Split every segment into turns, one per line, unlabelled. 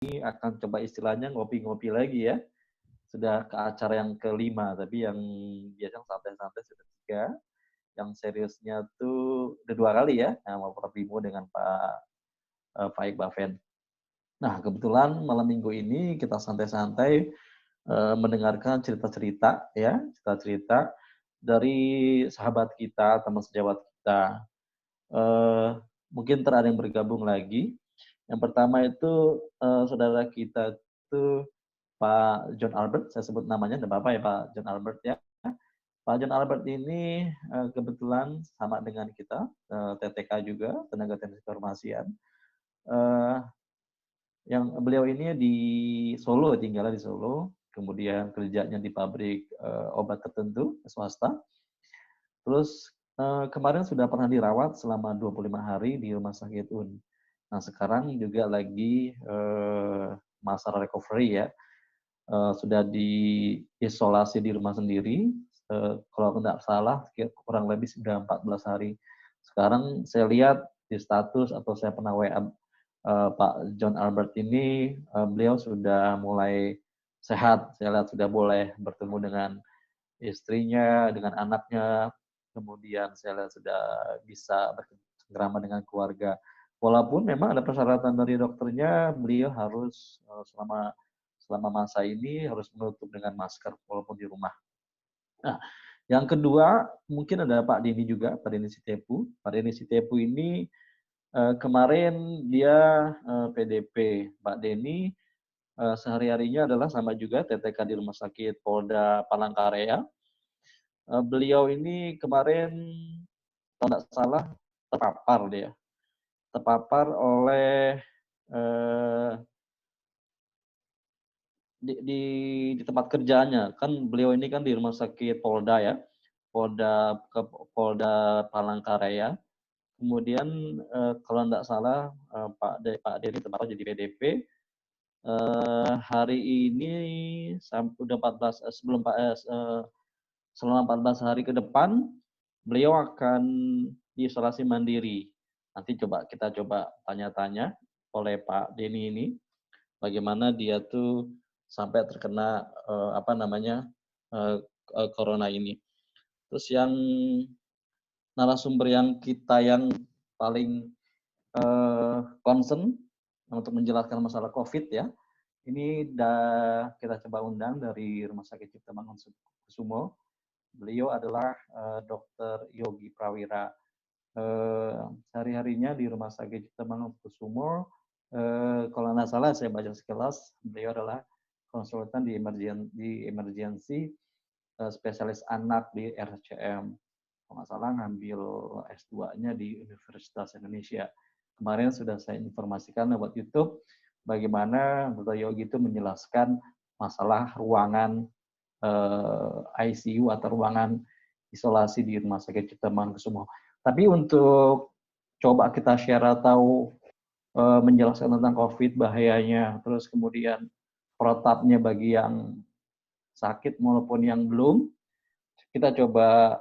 akan coba istilahnya ngopi-ngopi lagi ya. Sudah ke acara yang kelima, tapi yang biasa santai-santai sudah tiga. Yang seriusnya tuh udah dua kali ya, sama Prof. Bimo dengan Pak Faik Bafen. Nah, kebetulan malam minggu ini kita santai-santai mendengarkan cerita-cerita ya, cerita-cerita dari sahabat kita, teman sejawat kita. Eh, Mungkin ada yang bergabung lagi. Yang pertama itu saudara kita itu Pak John Albert, saya sebut namanya, tidak apa-apa ya Pak John Albert ya. Pak John Albert ini kebetulan sama dengan kita, TTK juga, Tenaga Teknis Kefarmasian. Eh, yang beliau ini di Solo, tinggalnya di Solo, kemudian kerjanya di pabrik obat tertentu, swasta. Terus kemarin sudah pernah dirawat selama 25 hari di Rumah Sakit UN. Nah, sekarang juga lagi masa recovery ya. Sudah diisolasi di rumah sendiri, kalau tidak salah kurang lebih sudah 14 hari. Sekarang saya lihat di status atau saya pernah WA Pak John Albert ini, beliau sudah mulai sehat. Saya lihat sudah boleh bertemu dengan istrinya, dengan anaknya. Kemudian saya lihat sudah bisa bercengkrama dengan keluarga. Walaupun memang ada persyaratan dari dokternya, beliau harus selama masa ini harus menutup dengan masker walaupun di rumah. Nah, yang kedua mungkin ada Pak Denny juga, Pak Denny Sitepu. Pak Denny Sitepu ini kemarin dia PDP. Pak Denny sehari-harinya adalah sama juga TTK di Rumah Sakit Polda Palangkaraya. Beliau ini kemarin kalau tidak salah terpapar oleh eh, di tempat kerjanya. Kan beliau ini kan di Rumah Sakit Polda ya, Polda Palangkaraya. Kemudian kalau tidak salah Pak Dedi terpapar jadi PDP. Hari ini sampai udah 14 selama 14 hari ke depan beliau akan diisolasi mandiri. Nanti kita coba tanya-tanya oleh Pak Denny ini bagaimana dia tuh sampai terkena corona ini. Terus yang narasumber yang paling concern untuk menjelaskan masalah COVID ya. Ini kita coba undang dari Rumah Sakit Cipta Mangunkusumo. Beliau adalah Dr. Yogi Prawira. Sehari-harinya di Rumah Sakit Cipta Mangunkusumo, kalau nggak salah saya baca sekilas, beliau adalah konsultan di emergency spesialis anak di RCM. Kalau nggak salah ngambil S2-nya di Universitas Indonesia. Kemarin sudah saya informasikan lewat YouTube bagaimana Dr. Yogi itu menjelaskan masalah ruangan ICU atau ruangan isolasi di Rumah Sakit Cipta Mangunkusumo. Tapi untuk coba kita share atau menjelaskan tentang COVID, bahayanya, terus kemudian protapnya bagi yang sakit maupun yang belum, kita coba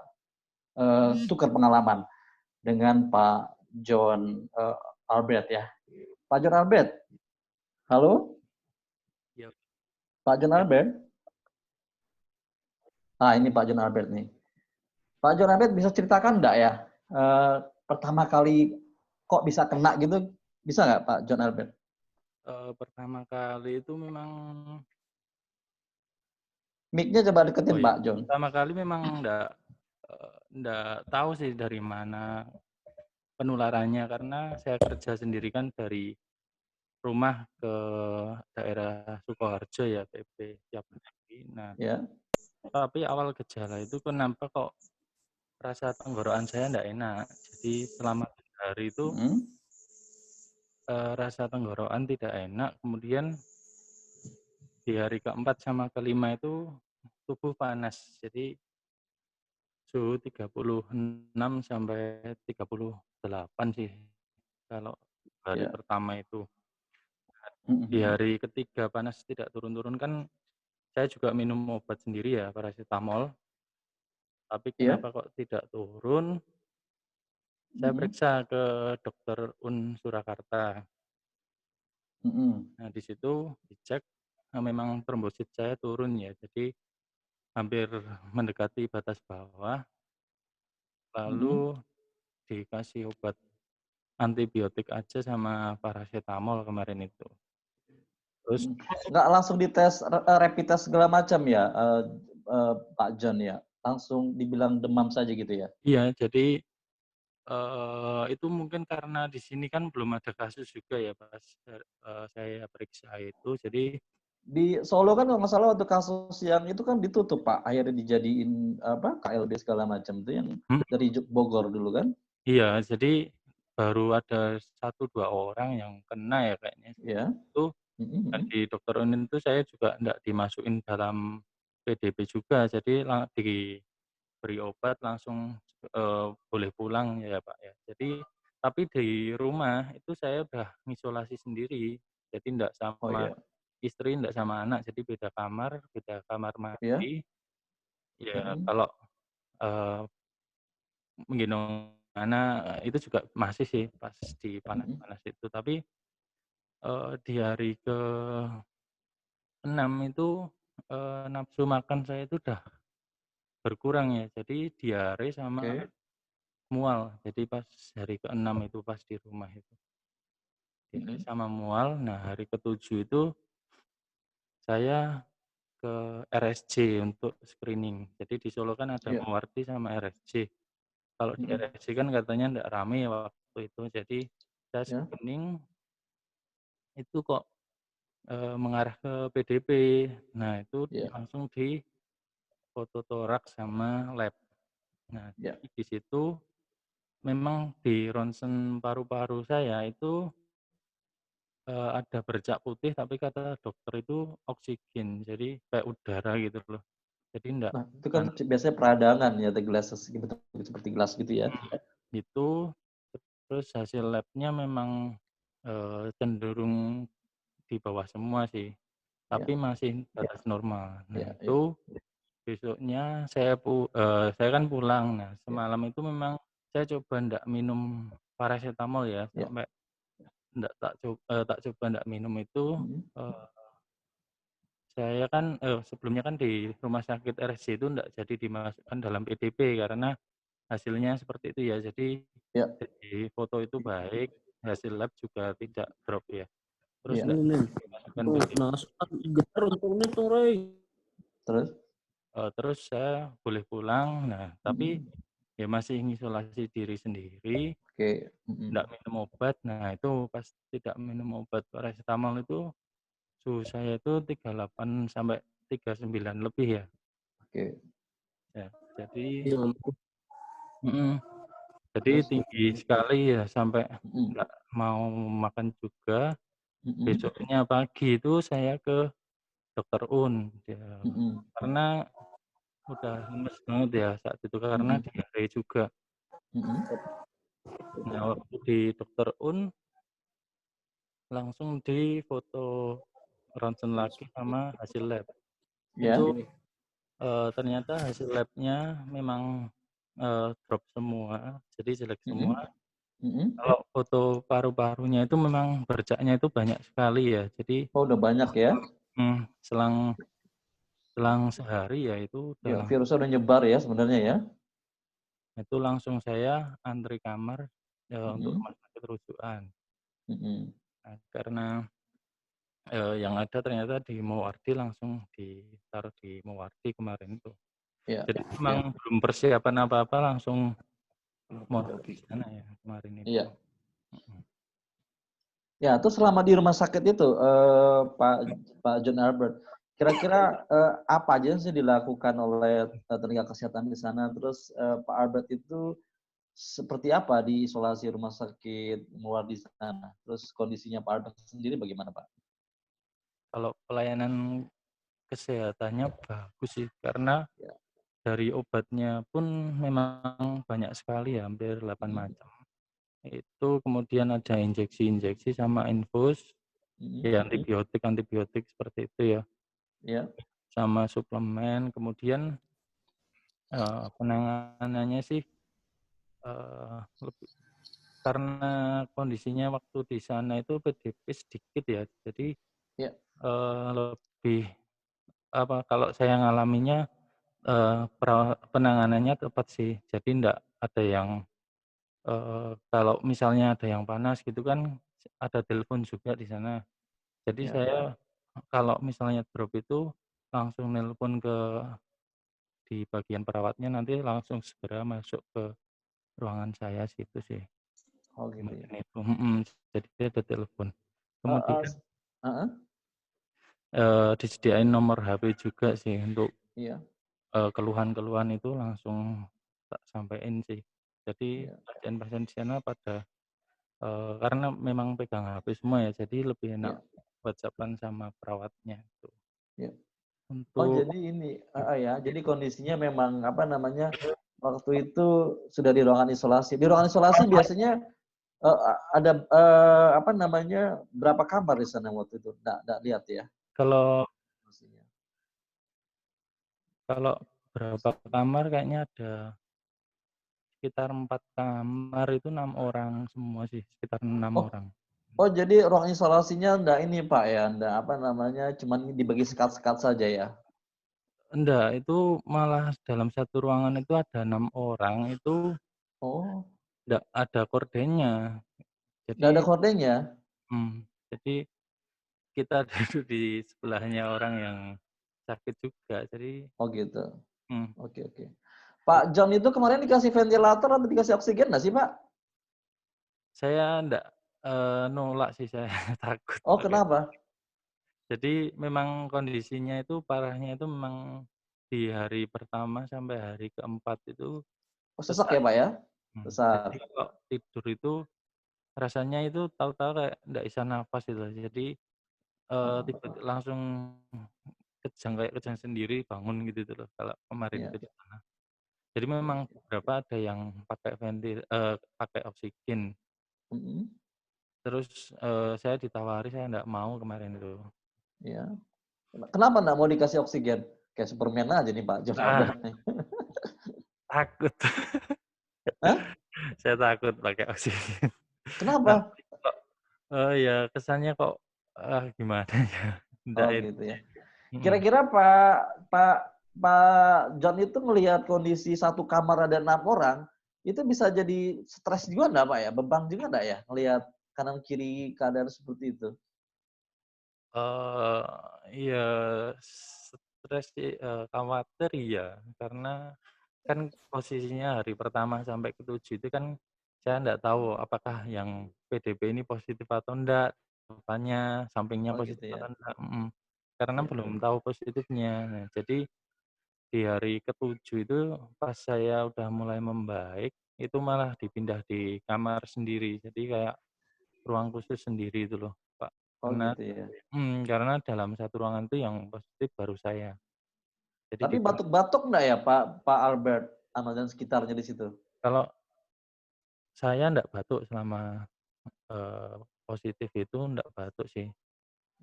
tukar pengalaman dengan Pak John Albert ya. Pak John Albert, halo?
Ya,
Pak John
ya.
Albert? Ah, ini Pak John Albert nih. Pak John Albert bisa ceritakan enggak ya, pertama kali kok bisa kena gitu, bisa nggak Pak John Albert?
Pertama kali itu memang
Mic-nya coba deketin Pak John.
pertama kali memang enggak tahu sih dari mana penularannya, karena saya kerja sendiri kan dari rumah ke daerah Sukoharjo ya, PP tiap hari. Nah,
Ya.
tapi awal gejala itu kenapa kok rasa tenggorokan saya enggak enak. Jadi selama 3 hari itu rasa tenggorokan tidak enak. Kemudian di hari keempat sama kelima itu tubuh panas. Jadi suhu 36 sampai 38 sih kalau hari
Ya.
pertama itu. Di hari ketiga panas tidak turun-turun kan saya juga minum obat sendiri ya, paracetamol. Tapi
Ya.
kenapa kok tidak turun? Saya periksa ke dokter UN Surakarta.
Mhm.
Nah, di situ dicek, memang trombosit saya turun ya, jadi hampir mendekati batas bawah,
Mhm.
lalu dikasih obat antibiotik aja sama parasetamol kemarin itu. Terus
Mhm. Nggak langsung dites rapid test segala macam ya, Pak John ya? Langsung dibilang demam saja gitu ya?
iya, jadi, itu mungkin karena di sini kan belum ada kasus juga ya pas, saya periksa itu, jadi
Di Solo kan kalau nggak salah waktu kasus yang itu kan ditutup Pak, akhirnya dijadiin apa, KLB segala macam tuh yang
mhm,
dari Bogor dulu kan?
iya, jadi baru ada satu 2 orang yang kena ya kayaknya.
Iya.
Itu
Mhm
dan
mhm.
di dokter Unin itu saya juga ndak dimasukin dalam PDP juga, jadi diberi obat langsung, boleh pulang ya, Pak, ya. Jadi tapi di rumah itu saya udah ngisolasi sendiri, jadi ndak
Oh
sama
iya.
istri, ndak sama anak, jadi beda kamar
Iya?
mandi. Ya
Mhm.
kalau, eee, menggendong anak, itu juga masih sih pas di
Mhm.
panas-panas itu. Tapi, di hari ke-6 itu, nafsu makan saya itu udah berkurang ya, jadi diare sama
Oke.
mual. Jadi pas hari ke-6 itu pas di rumah itu, diare
Mhm.
sama mual. Nah, hari ke-7 itu saya ke RSJ untuk screening. Jadi di Solo kan ada
Iya.
Muwardi sama RSJ. Kalau di
Mhm.
RSJ kan katanya ndak rame ya waktu itu, jadi saya
Iya.
screening itu kok, mengarah ke PDP. Nah, itu
Iya.
langsung di foto toraks sama lab. Nah,
Iya.
jadi di situ memang di ronsen paru-paru saya itu, ada bercak putih tapi kata dokter itu oksigen, jadi kayak udara gitu loh. Jadi ndak
Nah, itu kan
anu
biasanya peradangan ya, the glasses bentuk seperti gelas gitu ya?
itu, terus hasil labnya memang, cenderung di bawah semua sih,
Iya.
tapi masih batas normal. Nah,
Iya iya.
itu besoknya saya kan pulang. Nah,
Iya.
semalam itu memang saya coba ndak minum parasetamol ya,
Iya.
sampai tak coba ndak minum itu,
Mhm.
eee, saya kan, sebelumnya kan di rumah sakit RSJ itu ndak jadi dimasukkan dalam PDP karena hasilnya seperti itu ya. Jadi
Iya.
di foto itu baik, hasil lab juga tidak drop ya, terus
Iya.
ndak
Ini
dimasukkan
tuh
PDP.
nastar getar untungnya tuh Rey.
Terus?
Terus saya boleh pulang, nah tapi
Mhm.
ya masih ngisolasi diri sendiri,
Oke. Mhm.
ndak minum obat. Nah, itu pas tidak minum obat parasetamol itu suhu saya itu 38 sampai 39 lebih ya.
Oke.
Ya, jadi
Ya ampun.
mhm, jadi
Terus?
tinggi sekali ya sampai
Mhm.
nggak mau makan juga.
Mhm.
Besoknya pagi itu saya ke dokter Un, ya
Mhm.
karena udah lemes banget ya saat itu karena
Mhm.
diare juga.
Mhm.
Nah, waktu di dokter Un langsung difoto ronsen lagi sama hasil lab. Itu,
Iya.
ternyata hasil labnya memang, drop semua, jadi jelek semua.
Mhm. Mhm.
Kalau foto paru-parunya itu memang bercaknya itu banyak sekali ya. Jadi,
Oh, udah banyak ya?
selang selang sehari ya itu udah
Ya, virusnya udah nyebar ya sebenarnya ya?
langsung saya antri kamar, untuk
Mhm.
rumah sakit rujukan.
Mhm.
Nah, karena, yang ada ternyata di Muwardi langsung ditaruh di Muwardi kemarin itu.
Iya.
Jadi memang
Iya.
belum persiapan apa-apa langsung mondok di sana ya kemarin itu.
Iya.
Mhm.
Ya, terus selama di rumah sakit itu, Pak Pak John Albert, kira-kira, apa aja sih dilakukan oleh, tenaga kesehatan di sana? Terus, Pak Albert itu seperti apa di isolasi rumah sakit luar di sana? Terus kondisinya Pak Albert sendiri bagaimana, Pak?
Kalau pelayanan kesehatannya bagus sih, karena
Ya.
dari obatnya pun memang banyak sekali ya, hampir 8
Mhm.
macam. Itu kemudian ada injeksi-injeksi sama infus,
Mhm.
ya antibiotik-antibiotik seperti itu ya,
Iya.
sama suplemen. Kemudian, penanganannya sih, lebih karena kondisinya waktu di sana itu PDP sedikit ya, jadi
Ya.
lebih kalau saya ngalaminya penanganannya tepat sih. Jadi enggak ada yang kalau misalnya ada yang panas gitu kan ada telepon juga di sana. Jadi
Ya.
saya kalau misalnya drop itu langsung nelpon di bagian perawatnya, nanti langsung segera masuk ke ruangan saya situ sih.
Oh gitu ya.
Kemudian itu jadi dia ada telepon.
Heeh.
Kemudian
Heeh.
disediain nomor HP juga sih untuk
Iya.
keluhan-keluhan itu langsung tak sampein sih. Jadi
Iya.
pasien-pasien di sana pada karena memang pegang HP semua ya, jadi lebih enak
Iya.
WhatsApp-an sama perawatnya itu.
Iya. Oh
Untuk
jadi ini ya, jadi kondisinya memang apa namanya waktu itu sudah di ruangan isolasi. Di ruangan isolasi biasanya ada apa namanya berapa kamar di sana waktu itu? Nggak lihat ya?
kalau
Pastinya.
kalau berapa kamar kayaknya ada sekitar 4 kamar, itu 6 orang semua sih, sekitar 6
Oh,
orang.
oh jadi ruang isolasinya nggak ini Pak ya, nggak apa namanya, cuman dibagi sekat-sekat saja ya?
Enggak, itu malah dalam satu ruangan itu ada 6 orang, itu
Oh,
enggak ada kordennya.
nggak ada
Jadi
kordennya?
jadi kita duduk di sebelahnya orang yang sakit juga. Jadi
Oh gitu.
mmm,
Oke, oke. Pak John itu kemarin dikasih ventilator atau dikasih oksigen nggak sih Pak?
saya enggak, nolak sih saya, takut
Oh
pakai.
kenapa?
Jadi memang kondisinya itu parahnya itu memang di hari pertama sampai hari keempat itu
Oh sesak
sesak.
ya Pak ya?
Jadi
Sesak.
kalau tidur itu rasanya itu tahu-tahu kayak nggak bisa nafas gitu. Jadi, tiba
Oh,
langsung kayak kejang sendiri bangun gitu tuh loh kalau kemarin
iya.
itu di sana. Jadi memang
Oke.
beberapa ada yang pakai oksigen.
Mhm,
Terus, saya ditawari, saya nggak mau kemarin itu.
iya. Kenapa nggak mau dikasih oksigen? Kayak Superman aja nih Pak John
Ah,
Albert nih.
takut.
Hah?
Saya takut pakai oksigen.
Kenapa?
Nanti kok ya kesannya kok, gimana ya, ndak
Oh
ini
gitu ya.
mhm.
Kira-kira Pak Pak Pak John itu melihat kondisi satu kamar ada 6 orang, itu bisa jadi stres juga enggak, Pak, ya? Beban juga enggak ya, ngelihat kanan kiri keadaan seperti itu?
Eee, iya stres sih, khawatir iya, karena kan posisinya hari pertama sampai ke-7 itu kan saya nggak tahu apakah yang PDP ini positif atau enggak, depannya, sampingnya
Oh gitu
positif
ya?
atau enggak, karena
Iya.
belum tahu positifnya. Nah, jadi di hari ke-7 itu pas saya udah mulai membaik, itu malah dipindah di kamar sendiri. Jadi kayak ruang khusus sendiri itu loh, Pak.
Oh
Karena
gitu ya?
karena dalam satu ruangan itu yang positif baru saya. Jadi
Tapi
dipindah
batuk-batuk enggak ya Pak Pak Albert sama dan sekitarnya di situ?
kalau saya ndak batuk selama, positif itu ndak batuk sih.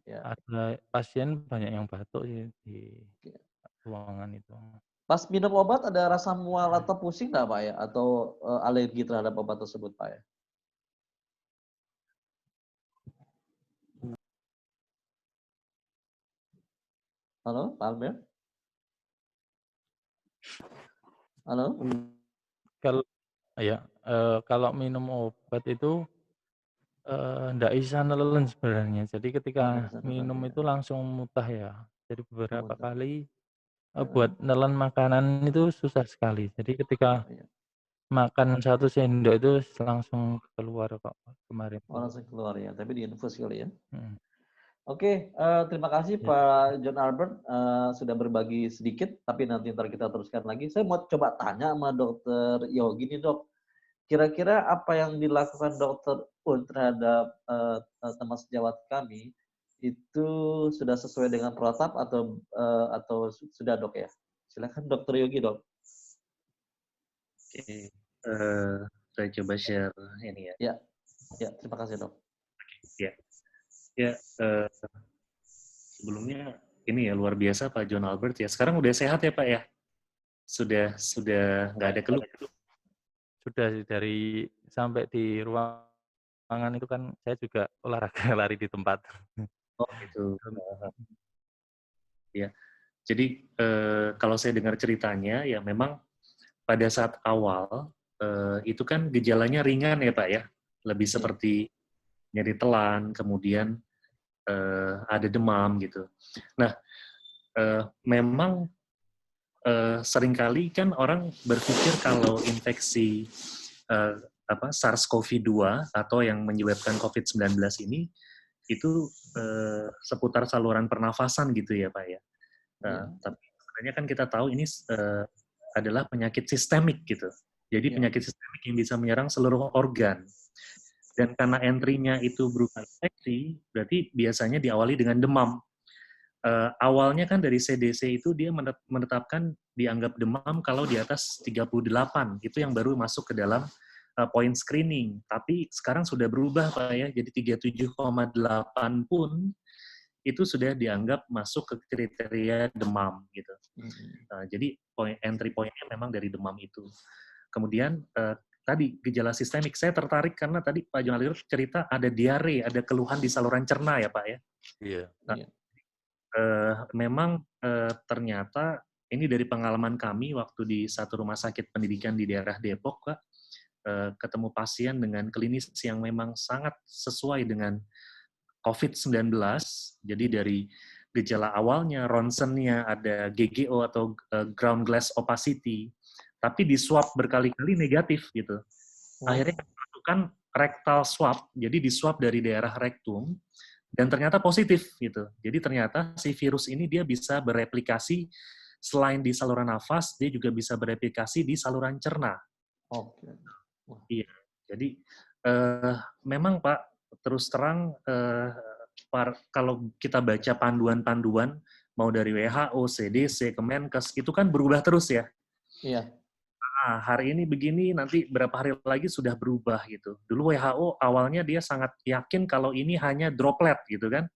Ya.
Ada pasien banyak yang batuk sih di
Oke.
ruangan itu.
Pas minum obat ada rasa mual atau pusing enggak, Pak, ya? Atau, alergi terhadap obat tersebut, Pak, ya? Halo, Pak Albert? Halo?
Kalau ya, kalau minum obat itu, ndak bisa nelen sebenarnya. Jadi ketika
Oh, nggak bisa nelen
minum
ya?
itu langsung muntah ya. Jadi
Oh,
beberapa
muntah.
kali,
Heeh.
buat nelen makanan itu susah sekali. Jadi ketika
Oh, iya.
makan 1 sendok itu langsung keluar kok kemarin
Oh,
tuh.
langsung keluar ya, tapi diinfus kali ya?
Mhm,
Oke, terima kasih
ya.
Pak John Albert, sudah berbagi sedikit, tapi nanti entar kita teruskan lagi. Saya mau coba tanya sama Dokter Yogi nih, Dok. Kira-kira apa yang dilakukan Dokter Un terhadap, teman sejawat kami, itu sudah sesuai dengan protap atau sudah, Dok, ya? Silakan Dokter Yogi, Dok.
Oke, saya coba share ini ya.
Ya, ya, terima kasih, Dok.
Ya, ya, sebelumnya ini ya luar biasa Pak John Albert ya. Sekarang udah sehat ya Pak ya? Sudah nggak ada keluh.
sudah sih sampai di ruangan itu kan saya juga olahraga lari di tempat.
Oh gitu. Ya. Jadi kalau saya dengar ceritanya ya memang pada saat awal itu kan gejalanya ringan ya Pak ya, lebih seperti nyeri telan, kemudian ada demam gitu. Nah memang seringkali kan orang berpikir kalau infeksi SARS-CoV-2 atau yang menyebabkan COVID-19 ini itu seputar saluran pernafasan gitu ya Pak ya. Tapi sebenarnya kan kita tahu ini adalah penyakit sistemik gitu. Jadi penyakit sistemik yang bisa menyerang seluruh organ. Dan karena entry-nya itu berupa infeksi, berarti biasanya diawali dengan demam. Awalnya kan dari CDC itu dia menetapkan dianggap demam kalau di atas 38. Itu yang baru masuk ke dalam poin screening. Tapi sekarang sudah berubah Pak ya, jadi 37,8 pun itu sudah dianggap masuk ke kriteria demam gitu. Jadi entry point-nya memang dari demam itu. Kemudian tadi gejala sistemik, saya tertarik karena tadi Pak Jonal cerita ada diare, ada keluhan di saluran cerna ya Pak ya.
Iya.
Memang ternyata ini dari pengalaman kami waktu di satu rumah sakit pendidikan di daerah Depok Pak, ketemu pasien dengan klinis yang memang sangat sesuai dengan COVID-19, jadi dari gejala awalnya, ronsennya, ada GGO atau ground glass opacity, tapi di swab berkali-kali negatif gitu. Akhirnya melakukan rectal swab, jadi di swab dari daerah rektum, dan ternyata positif gitu. Jadi ternyata si virus ini dia bisa bereplikasi selain di saluran nafas, dia juga bisa bereplikasi di saluran cerna.
Oke.
Iya, jadi memang Pak, terus terang kalau kita baca panduan-panduan mau dari WHO, CDC, Kemenkes itu kan berubah terus ya.
Iya.
Nah, hari ini begini, nanti berapa hari lagi sudah berubah gitu. Dulu WHO awalnya dia sangat yakin kalau ini hanya droplet gitu kan.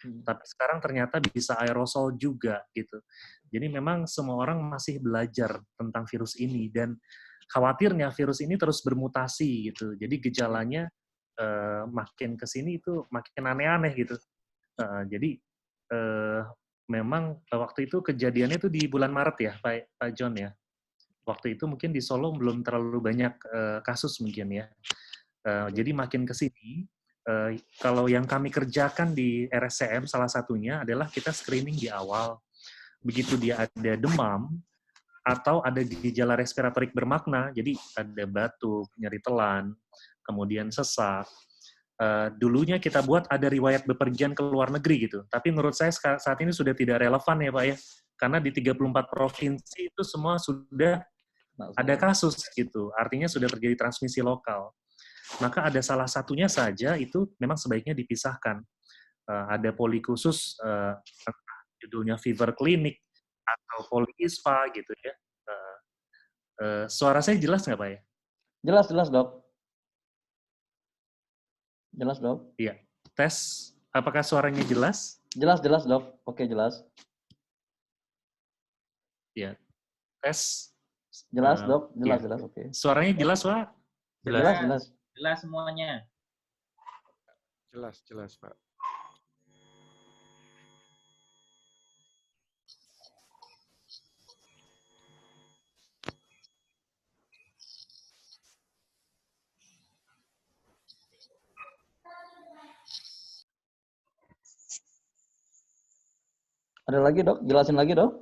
Tapi sekarang ternyata bisa aerosol juga gitu. Jadi memang semua orang masih belajar tentang virus ini dan khawatirnya virus ini terus bermutasi gitu. Jadi gejalanya makin ke sini itu makin aneh-aneh gitu. Jadi memang waktu itu kejadiannya itu di bulan Maret ya, Pak John ya. Waktu itu mungkin di Solo belum terlalu banyak kasus mungkin ya. Jadi makin ke sini, kalau yang kami kerjakan di RSCM salah satunya adalah kita screening di awal. Begitu dia ada demam, atau ada gejala respiratorik bermakna, jadi ada batuk, nyeri telan, kemudian sesak. Dulunya kita buat ada riwayat bepergian ke luar negeri gitu. Tapi menurut saya saat ini sudah tidak relevan ya Pak ya. Karena di 34 provinsi itu semua sudah ada kasus gitu. Artinya sudah terjadi transmisi lokal. Maka ada salah satunya saja itu memang sebaiknya dipisahkan. Ada poli khusus, judulnya fever clinic, atau polispa gitu ya. Suara saya jelas nggak Pak ya?
Jelas, Dok. Jelas, Dok.
Iya. Tes, apakah suaranya jelas?
Jelas, Dok. Oke, jelas.
Iya. Tes.
Jelas, Dok. Jelas,
Iya.
oke.
Suaranya jelas, Pak?
Jelas.
Jelas semuanya.
Jelas, Pak.
Ada lagi, Dok? Jelasin lagi, Dok.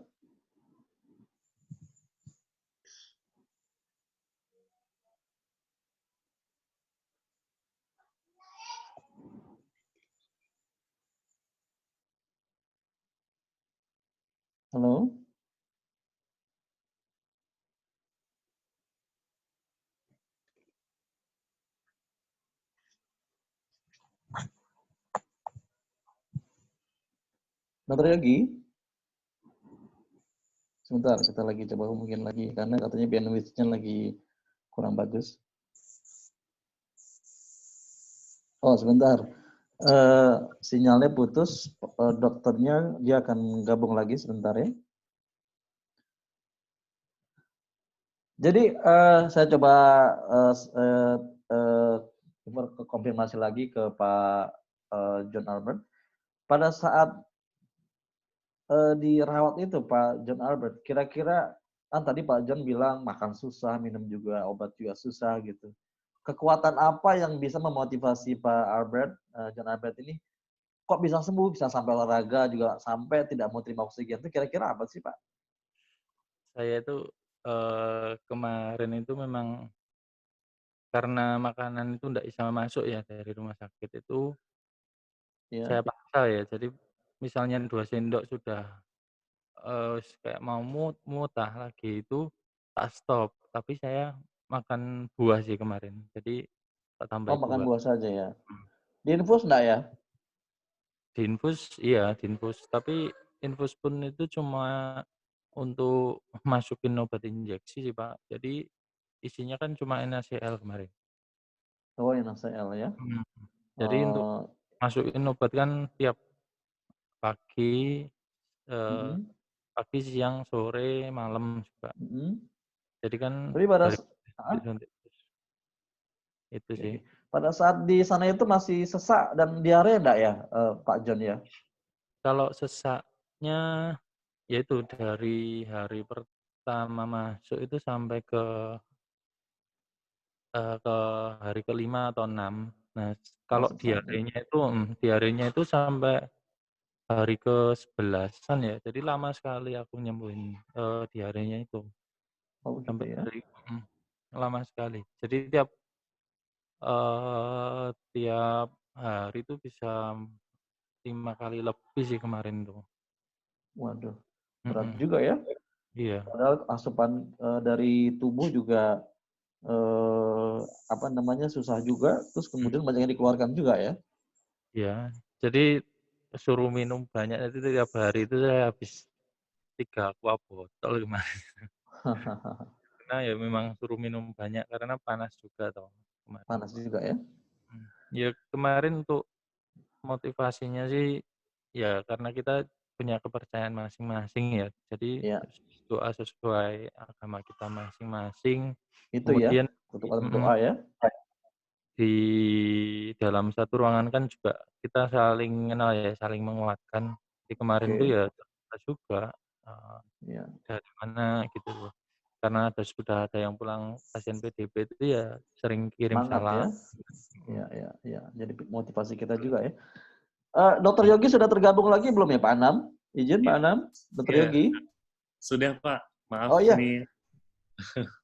Halo? Dokter Yogi? Sebentar, kita lagi coba hubungin lagi, karena katanya bandwidth-nya lagi kurang bagus. Oh, sebentar. Sinyalnya putus, dokternya dia akan gabung lagi sebentar ya. Jadi saya coba eh, eh, konfirmasi lagi ke Pak John Albert. Pada saat dirawat itu Pak John Albert, kira-kira kan tadi Pak John bilang makan susah, minum juga, obat juga susah gitu. Kekuatan apa yang bisa memotivasi Pak Albert, John Albert ini, kok bisa sembuh, bisa sampai olahraga juga sampai tidak mau terima oksigen itu kira-kira apa sih Pak?
Saya itu kemarin itu memang karena makanan itu nggak bisa masuk ya dari rumah sakit itu,
Ya,
saya paksa ya. Jadi misalnya 2 sendok sudah kayak mau muntah lagi itu tak stop, tapi saya makan buah sih kemarin. Jadi tak
oh
tambahi
makan
buah.
buah saja ya.
Hmm.
Diinfus enggak ya?
Diinfus iya, diinfus, tapi infus pun itu cuma untuk masukin obat injeksi sih, Pak. Jadi isinya kan cuma NaCl kemarin.
Oh, yang NaCl ya.
Mhm. Jadi untuk
Oh,
masukin obat kan tiap pagi, eee,
mm-mm,
pagi, siang, sore, malam juga.
mm-mm.
Jadi kan
Tapi pada
dari
ah,
disuntik terus, itu
oke,
sih.
oke. Pada saat di sana itu masih sesak dan diare enggak ya, Pak John ya?
Kalau sesaknya, ya itu dari hari pertama masuk itu sampai ke hari ke-5 atau 6. Nah,
Oh,
kalau
sesak ya.
diarenya itu sampai hari ke-11-an ya. Jadi lama sekali aku nyembuhin, diarenya itu.
Oh, begitu
Sampai
ya.
lama sekali. Jadi tiap hari itu bisa 5 kali lebih sih kemarin tuh.
Waduh, berat
Mhm,
juga ya.
iya
Padahal asupan dari tubuh juga apa namanya susah juga, terus kemudian banyak yang dikeluarkan juga ya.
iya. Jadi suruh minum banyak itu tiap hari itu saya habis 3 aqua botol kemarin. Karena ya memang suruh minum banyak karena panas juga toh kemarin.
Panas juga ya.
Ya kemarin untuk motivasinya sih, ya karena kita punya kepercayaan masing-masing ya. Jadi
Ya,
doa sesuai agama kita masing-masing.
itu ya.
Kemudian
Kutukan
mhm,
doa ya.
di dalam satu ruangan kan juga kita saling kenal ya, saling menguatkan. Jadi kemarin tuh
Oke.
ya terbuka juga, eee,
Ya,
dari mana gitu loh. Karena sudah ada yang pulang pasien PDP itu ya sering kirim
semangat
salam.
ya.
Mhm,
Ya, ya, ya. Jadi motivasi kita juga ya. Dokter
iya
Yogi sudah tergabung lagi belum ya Pak Anam? Izin Pak
Iya,
Anam, Dokter
iya.
Yogi.
Sudah Pak. Maaf
Oh iya,
ini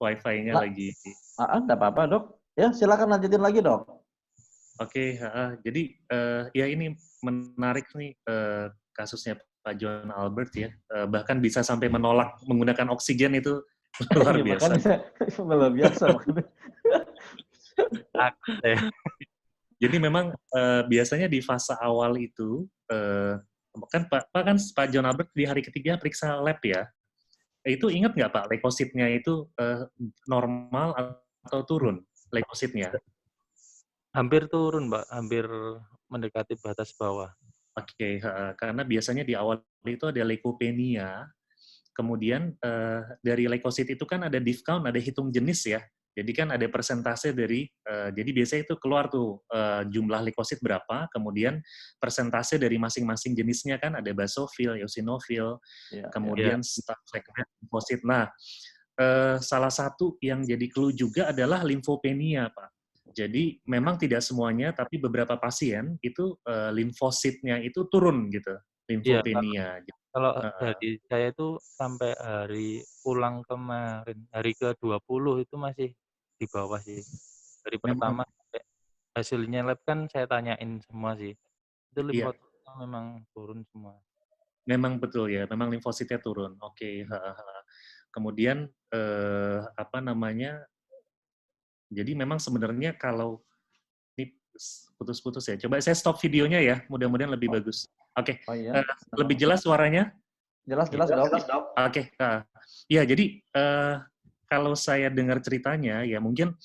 wifi-nya
nah,
lagi.
enggak apa-apa dok. Ya silakan lanjutin lagi dok.
Oke, jadi ya ini menarik nih kasusnya Pak John Albert ya. Bahkan bisa sampai menolak menggunakan oksigen itu luar
Iya
biasa.
makanya luar biasa makanya.
takut saya.
Jadi memang biasanya di fase awal itu kan Pak John Albert di hari ketiga periksa lab ya. Itu ingat nggak Pak leukositnya itu normal atau turun leukositnya?
Hampir turun, Mbak, hampir mendekati batas bawah.
Oke, karena biasanya di awal itu ada leukopenia, kemudian dari leukosit itu kan ada diff count, ada hitung jenis ya. Jadi kan ada persentase dari, jadi biasanya itu keluar tuh jumlah leukosit berapa, kemudian persentase dari masing-masing jenisnya kan ada basofil, eosinofil,
Ya, ya.
Iya,
kemudian staf segmen limfosit. Nah, salah satu yang jadi clue juga adalah limfopenia, Pak. Jadi memang tidak semuanya, tapi beberapa pasien itu limfositnya itu turun gitu,
iya,
limfopenia.
kalau
Heeh.
dari saya itu sampai hari pulang kemarin, hari ke-20 itu masih di bawah sih. Dari
Memang
pertama sampai hasilnya lab kan saya tanyain semua sih. Itu
iya,
limfositnya memang turun semua.
memang betul ya, memang limfositnya turun. Oke, heeh, heeh. Kemudian apa namanya? Jadi memang sebenarnya kalau ini putus-putus ya. Coba saya stop videonya ya, mudah-mudahan lebih
Oh,
bagus. Oke,
oh iya,
lebih
sama-sama.
jelas suaranya?
Jelas-jelas dok.
Oke, ya jadi kalau saya dengar ceritanya ya mungkin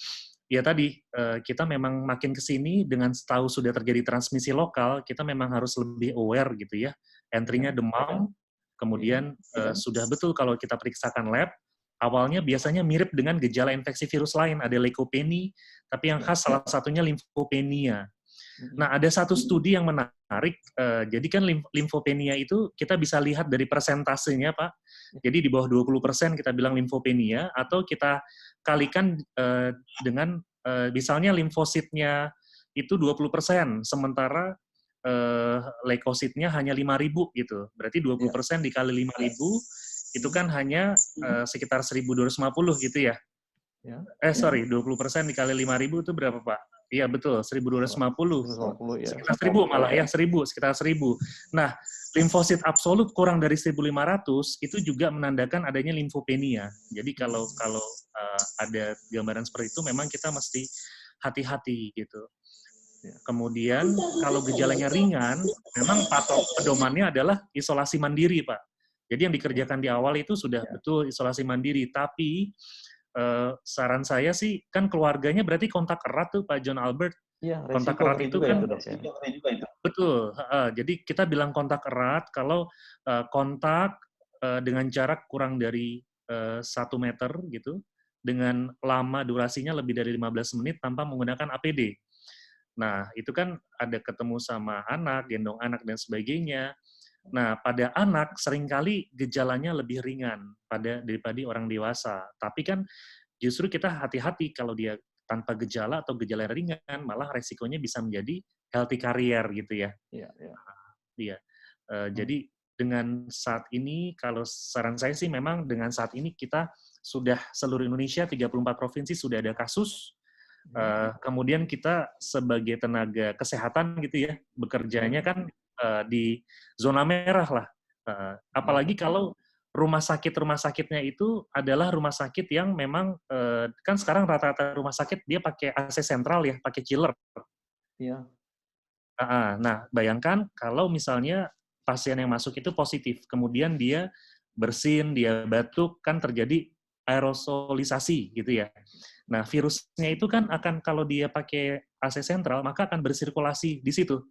ya tadi kita memang makin ke sini dengan tahu sudah terjadi transmisi lokal, kita memang harus lebih aware gitu ya. Entry-nya
Ya,
demam,
iya,
kemudian sudah betul kalau kita periksakan lab, awalnya biasanya mirip dengan gejala infeksi virus lain, ada leukopenia, tapi yang khas salah satunya limfopenia. Nah, ada satu studi yang menarik. Jadi kan limfopenia itu kita bisa lihat dari persentasenya, Pak. Jadi di bawah 20% kita bilang limfopenia, atau kita kalikan dengan misalnya limfositnya itu 20%, sementara leukositnya hanya 5.000 gitu. Berarti 20% dikali 5.000 itu kan hanya sekitar 1.250 gitu ya. 20% dikali 5.000 itu berapa, Pak? Iya, betul, 1.250.
150 ya.
Sekitar 1.000 malah ya, 1.000, sekitar 1.000. Nah, limfosit absolut kurang dari 1.500 itu juga menandakan adanya limfopenia. Jadi kalau ada gambaran seperti itu memang kita mesti hati-hati gitu. Kemudian kalau gejalanya ringan, memang pedomannya adalah isolasi mandiri, Pak. Jadi yang dikerjakan di awal itu sudah betul isolasi mandiri, tapi saran saya sih, kan keluarganya berarti kontak erat tuh Pak John Albert.
Iya,
Kontak erat itu kan, betul. Jadi kita bilang kontak erat kalau kontak dengan jarak kurang dari 1 meter gitu, dengan lama durasinya lebih dari 15 menit tanpa menggunakan APD. Nah, itu kan ada ketemu sama anak, gendong anak, dan sebagainya. Nah, pada anak seringkali gejalanya lebih ringan daripada orang dewasa. Tapi kan justru kita hati-hati kalau dia tanpa gejala atau gejala ringan, malah resikonya bisa menjadi healthy carrier gitu ya. Iya. Jadi dengan saat ini, kalau saran saya sih memang dengan saat ini kita sudah seluruh Indonesia, 34 provinsi sudah ada kasus. Kemudian kita sebagai tenaga kesehatan gitu ya, bekerjanya kan di zona merah lah. Apalagi kalau rumah sakitnya itu adalah rumah sakit yang memang kan sekarang rata-rata rumah sakit dia pakai AC sentral ya, pakai chiller.
Iya.
Nah, bayangkan kalau misalnya pasien yang masuk itu positif, kemudian dia bersin, dia batuk, kan terjadi aerosolisasi gitu ya. Nah, virusnya itu kan akan kalau dia pakai AC sentral, maka akan bersirkulasi di situ.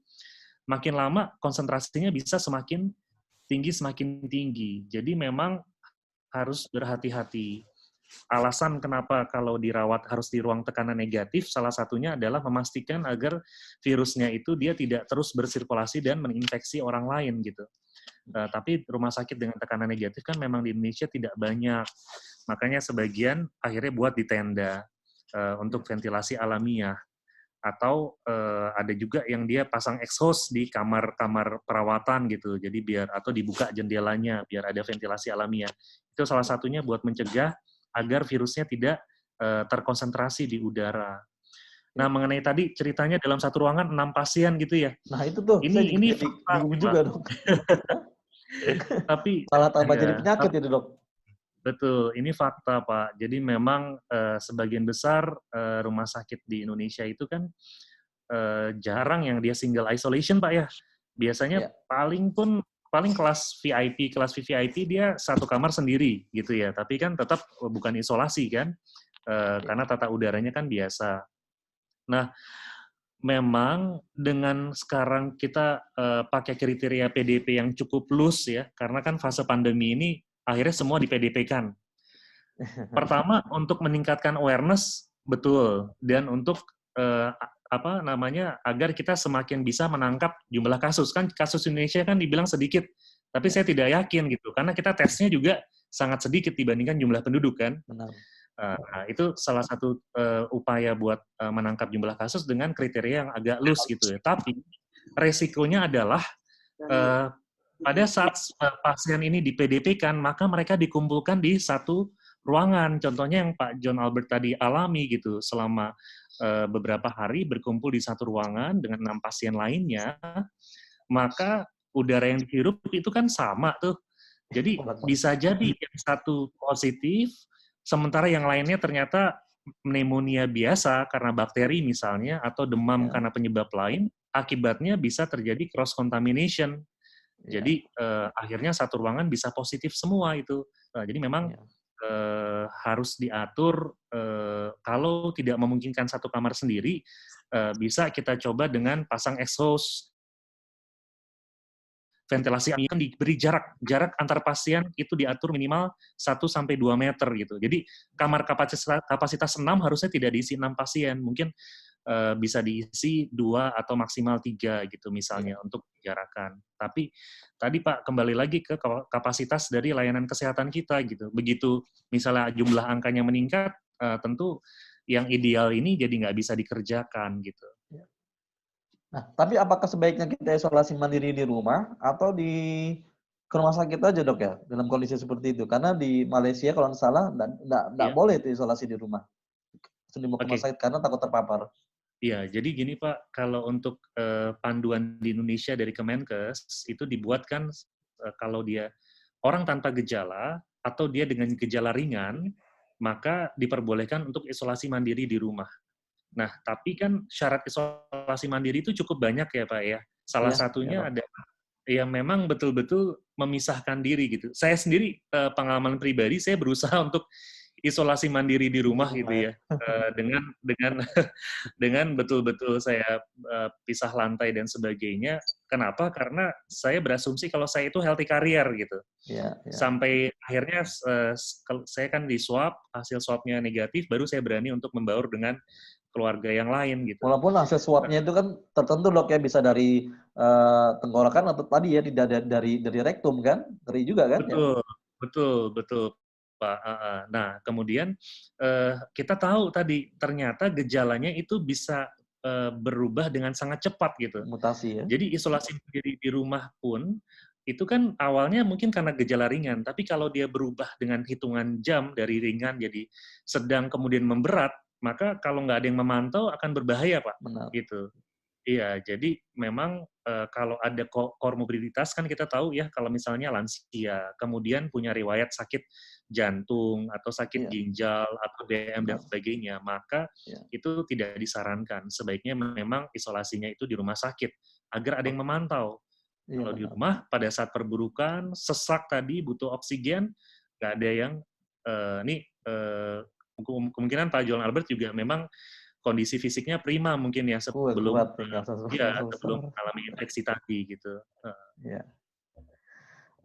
Makin lama konsentrasinya bisa semakin tinggi. Jadi memang harus berhati-hati. Alasan kenapa kalau dirawat harus di ruang tekanan negatif, salah satunya adalah memastikan agar virusnya itu dia tidak terus bersirkulasi dan menginfeksi orang lain gitu. Tapi rumah sakit dengan tekanan negatif kan memang di Indonesia tidak banyak. Makanya sebagian akhirnya buat di tenda untuk ventilasi alamiah. Atau ada juga yang dia pasang exhaust di kamar-kamar perawatan gitu. Jadi atau dibuka jendelanya biar ada ventilasi alamiah. Itu salah satunya buat mencegah agar virusnya tidak terkonsentrasi di udara. Nah, mengenai tadi ceritanya dalam satu ruangan 6 pasien gitu ya.
Nah, itu tuh
Ini
fakta, bingung juga, Dok.
Tapi
malah tambah jadi penyakit itu, Dok.
Betul, ini fakta, Pak. Jadi memang sebagian besar rumah sakit di Indonesia itu kan jarang yang dia single isolation, Pak ya. Biasanya paling kelas VVIP dia satu kamar sendiri gitu ya. Tapi kan tetap bukan isolasi kan, karena tata udaranya kan biasa. Nah, memang dengan sekarang kita pakai kriteria PDP yang cukup loose ya, karena kan fase pandemi ini akhirnya semua di PDP-kan. Pertama, untuk meningkatkan awareness, betul. Dan untuk agar kita semakin bisa menangkap jumlah kasus. Kan kasus Indonesia kan dibilang sedikit, tapi saya tidak yakin gitu. Karena kita tesnya juga sangat sedikit dibandingkan jumlah penduduk kan.
Benar.
Nah, itu salah satu upaya buat menangkap jumlah kasus dengan kriteria yang agak loose gitu ya. Tapi resikonya adalah pada saat pasien ini di PDP-kan, maka mereka dikumpulkan di satu ruangan. Contohnya yang Pak John Albert tadi alami gitu, selama beberapa hari berkumpul di satu ruangan dengan 6 pasien lainnya, maka udara yang dihirup itu kan sama tuh. Jadi bisa jadi yang satu positif, sementara yang lainnya ternyata pneumonia biasa karena bakteri misalnya, atau demam karena penyebab lain, akibatnya bisa terjadi cross contamination. Jadi akhirnya satu ruangan bisa positif semua itu. Jadi memang harus diatur. Kalau tidak memungkinkan satu kamar sendiri, bisa kita coba dengan pasang exhaust ventilasi angin kan diberi jarak antar pasien itu diatur minimal 1-2 meter gitu. Jadi kamar kapasitas 6 harusnya tidak diisi 6 pasien, mungkin bisa diisi 2 atau maksimal 3 gitu misalnya untuk dijarakan. Tapi tadi Pak kembali lagi ke kapasitas dari layanan kesehatan kita gitu. Begitu misalnya jumlah angkanya meningkat, tentu yang ideal ini jadi nggak bisa dikerjakan gitu.
Nah, tapi apakah sebaiknya kita isolasi mandiri di rumah atau ke rumah sakit aja dok ya dalam kondisi seperti itu? Karena di Malaysia kalau nggak salah nggak boleh itu isolasi di rumah. Sudah mau ke rumah sakit karena takut terpapar.
Iya, jadi gini Pak, kalau untuk panduan di Indonesia dari Kemenkes itu dibuatkan kalau dia orang tanpa gejala atau dia dengan gejala ringan, maka diperbolehkan untuk isolasi mandiri di rumah. Nah, tapi kan syarat isolasi mandiri itu cukup banyak ya Pak ya. Salah satunya ada yang memang betul-betul memisahkan diri gitu. Saya sendiri pengalaman pribadi, saya berusaha untuk isolasi mandiri di rumah gitu ya, dengan betul-betul saya pisah lantai dan sebagainya. Kenapa? Karena saya berasumsi kalau saya itu healthy carrier gitu. Sampai akhirnya saya kan di swab, hasil swabnya negatif, baru saya berani untuk membaur dengan keluarga yang lain gitu.
Walaupun hasil swabnya itu kan tertentu dok ya, bisa dari tenggorokan atau tadi ya dari rektum kan, ngeri juga kan?
Betul Pak. Nah kemudian kita tahu tadi ternyata gejalanya itu bisa berubah dengan sangat cepat gitu.
Mutasi ya.
Jadi isolasi mandiri di rumah pun itu kan awalnya mungkin karena gejala ringan, tapi kalau dia berubah dengan hitungan jam dari ringan jadi sedang kemudian memberat, maka kalau nggak ada yang memantau akan berbahaya Pak.
Benar.
Gitu. Iya, jadi memang kalau ada komorbiditas kan kita tahu ya, kalau misalnya lansia, kemudian punya riwayat sakit jantung atau sakit ginjal atau DM dan sebagainya, maka itu tidak disarankan. Sebaiknya memang isolasinya itu di rumah sakit agar ada yang memantau. Kalau di rumah pada saat perburukan, sesak tadi butuh oksigen, nggak ada yang kemungkinan Pak John Albert juga memang kondisi fisiknya prima mungkin ya sebelum mengalami infeksi tadi gitu.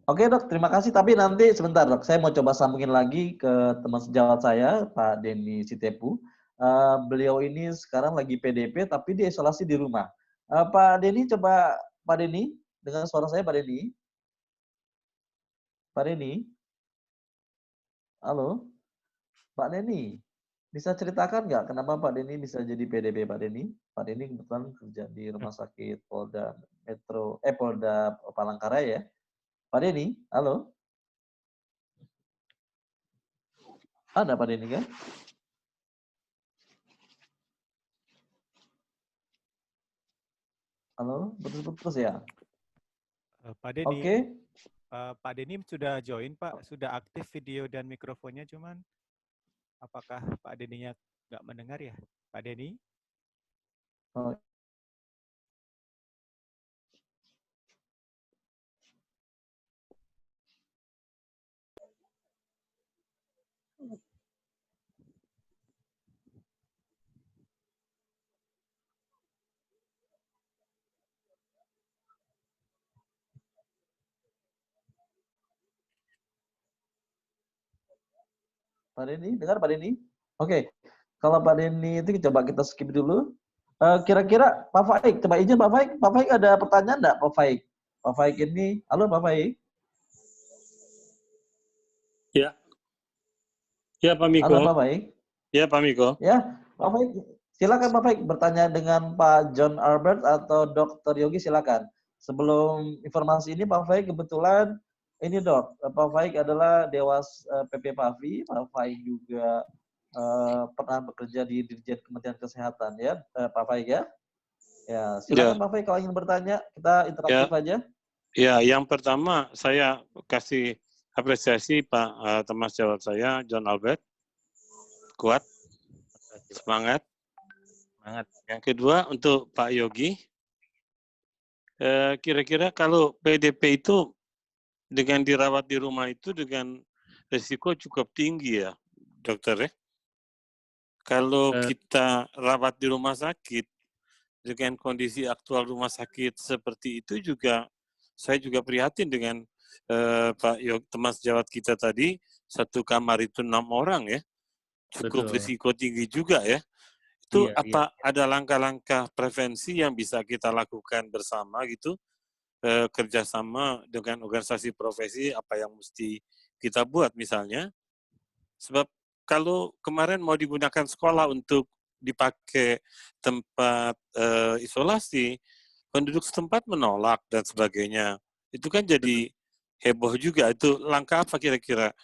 Oke dok, terima kasih. Tapi nanti sebentar dok, saya mau coba sambungin lagi ke teman sejawat saya, Pak Denny Sitepu. Beliau ini sekarang lagi PDP, tapi dia isolasi di rumah. Pak Denny, coba Pak Denny, dengan suara saya Pak Denny. Pak Denny, halo, Pak Denny. Bisa ceritakan nggak kenapa Pak Denny bisa jadi PDP Pak Denny? Pak Denny kebetulan kerja di Rumah Sakit Polda Palangkaraya ya. Pak Denny, halo? Ada Pak Denny kan? Halo, putus-putus ya?
Pak Denny,
Oke.
Pak Denny sudah join Pak, sudah aktif video dan mikrofonnya, cuman apakah Pak Denny-nya nggak mendengar ya? Pak Denny?
Oh. Pak Denny, dengar Pak Denny? Oke, kalau Pak Denny itu coba kita skip dulu. Kira-kira Pak Faik, coba izin Pak Faik. Pak Faik ada pertanyaan enggak Pak Faik? Pak Faik ini, halo Pak Faik.
Ya. Ya Pak Miko.
Halo Pak Faik.
Ya Pak Miko.
Ya, Pak Faik. Silakan Pak Faik bertanya dengan Pak John Albert atau Dr. Yogi silakan. Sebelum informasi ini Pak Faik kebetulan ini dok, Pak Faik adalah Dewas PP PAVI. Pak Faik juga pernah bekerja di Dirjen Kementerian Kesehatan ya, Pak Faik ya. Ya, silakan Pak Faik kalau ingin bertanya, kita interaktif aja.
Ya, yang pertama saya kasih apresiasi Pak teman sejawat saya John Albert. Kuat. Semangat. Yang kedua untuk Pak Yogi. Kira-kira kalau PDP itu dengan dirawat di rumah itu dengan risiko cukup tinggi ya, dokter ya. Kalau kita rawat di rumah sakit, dengan kondisi aktual rumah sakit seperti itu juga saya juga prihatin dengan teman sejawat kita tadi, satu kamar itu 6 orang ya, cukup
Betul.
risiko tinggi juga ya. Itu
Iya,
apa ada langkah-langkah prevensi yang bisa kita lakukan bersama gitu, kerjasama dengan organisasi profesi, apa yang mesti kita buat misalnya? Sebab kalau kemarin mau digunakan sekolah untuk dipakai tempat isolasi, penduduk setempat menolak dan sebagainya. Itu kan jadi heboh juga. Itu langkah apa kira-kira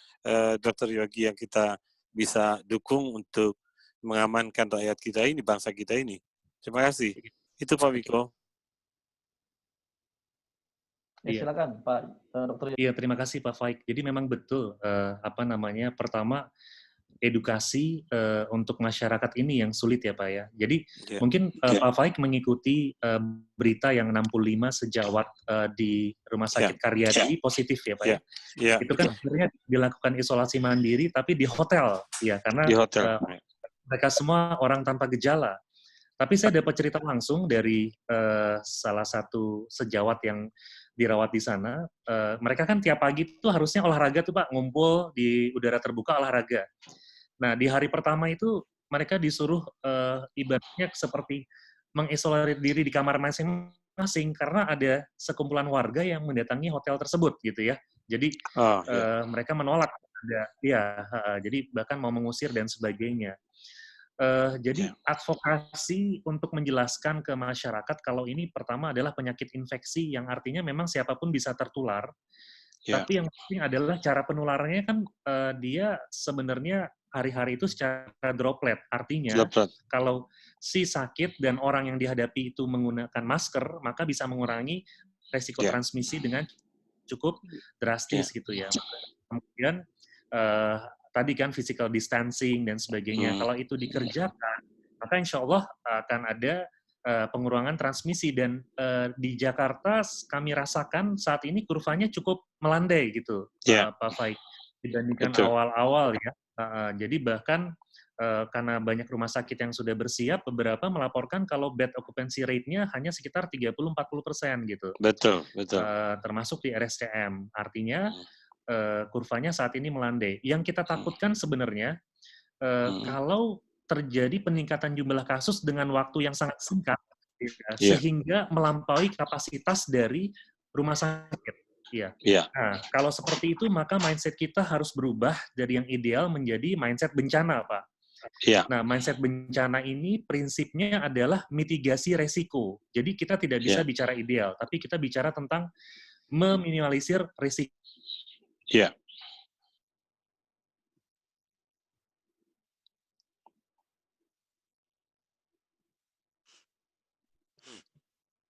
Dr. Yogi yang kita bisa dukung untuk mengamankan rakyat kita ini, bangsa kita ini? Terima kasih. Itu Pak Wiko.
Ya,
Iya.
silakan Pak Dr. Yogi.
Iya, terima kasih Pak Faik. Jadi memang betul, pertama edukasi untuk masyarakat ini yang sulit ya Pak ya. Jadi mungkin Pak Faik mengikuti berita yang 65 sejawat di Rumah Sakit Karyadi positif ya Pak ya. Itu kan sebenarnya dilakukan isolasi mandiri tapi di hotel ya, karena
di hotel.
Mereka semua orang tanpa gejala. Tapi saya dapat cerita langsung dari salah satu sejawat yang dirawat di sana. Mereka kan tiap pagi itu harusnya olahraga tuh Pak, ngumpul di udara terbuka olahraga. Nah, di hari pertama itu mereka disuruh ibaratnya seperti mengisolasi diri di kamar masing-masing karena ada sekumpulan warga yang mendatangi hotel tersebut gitu ya. Jadi mereka menolak, jadi bahkan mau mengusir dan sebagainya. Jadi advokasi untuk menjelaskan ke masyarakat kalau ini pertama adalah penyakit infeksi yang artinya memang siapapun bisa tertular. Tapi yang penting adalah cara penularannya kan dia sebenarnya hari-hari itu secara droplet. Artinya kalau si sakit dan orang yang dihadapi itu menggunakan masker, maka bisa mengurangi resiko transmisi dengan cukup drastis gitu ya. Kemudian tadi kan physical distancing dan sebagainya. Kalau itu dikerjakan, maka insya Allah akan ada pengurangan transmisi dan di Jakarta kami rasakan saat ini kurvanya cukup melandai gitu, Pak Faik, dibandingkan awal-awal ya. Jadi bahkan karena banyak rumah sakit yang sudah bersiap, beberapa melaporkan kalau bed occupancy rate-nya hanya sekitar 30-40% gitu.
Betul.
Termasuk di RSCM. Artinya kurvanya saat ini melandai. Yang kita takutkan sebenarnya kalau terjadi peningkatan jumlah kasus dengan waktu yang sangat singkat, sehingga melampaui kapasitas dari rumah sakit. Nah, kalau seperti itu, maka mindset kita harus berubah dari yang ideal menjadi mindset bencana, Pak. Nah, mindset bencana ini prinsipnya adalah mitigasi resiko. Jadi kita tidak bisa bicara ideal, tapi kita bicara tentang meminimalisir risiko.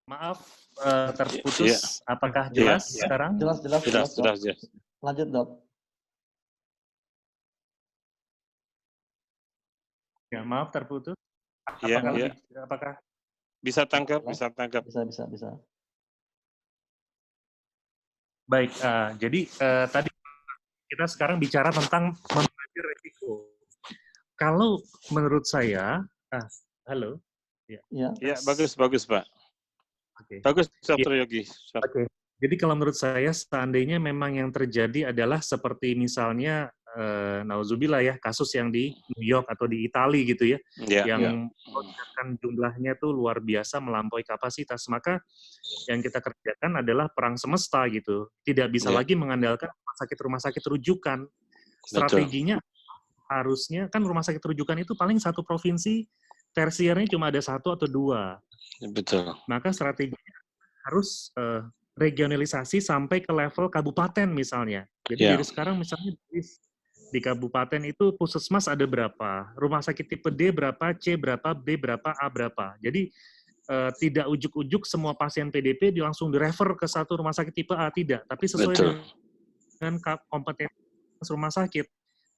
Maaf, terputus. Apakah jelas sekarang?
Jelas. Lanjut, Dok.
Ya, maaf terputus. Apakah
bisa tangkap?
Bisa.
Baik, jadi tadi kita sekarang bicara tentang meminimalisir risiko. Kalau menurut saya, halo.
Ya, bagus Pak. Bagus, Dr. Yogi.
Jadi kalau menurut saya, seandainya memang yang terjadi adalah seperti misalnya, nauzubillah ya, kasus yang di New York atau di Italia gitu ya, yang jumlahnya tuh luar biasa melampaui kapasitas, maka yang kita kerjakan adalah perang semesta gitu. Tidak bisa lagi mengandalkan rumah sakit rujukan. Strateginya harusnya, kan rumah sakit rujukan itu paling satu provinsi, tersiernya cuma ada 1 atau 2.
Betul.
Maka strateginya harus regionalisasi sampai ke level kabupaten misalnya. Jadi dari sekarang misalnya di kabupaten itu puskesmas ada berapa, rumah sakit tipe D berapa, C berapa, B berapa, A berapa. Jadi tidak ujuk-ujuk semua pasien PDP langsung direfer ke satu rumah sakit tipe A, tidak. Tapi sesuai dengan kompetensi rumah sakit.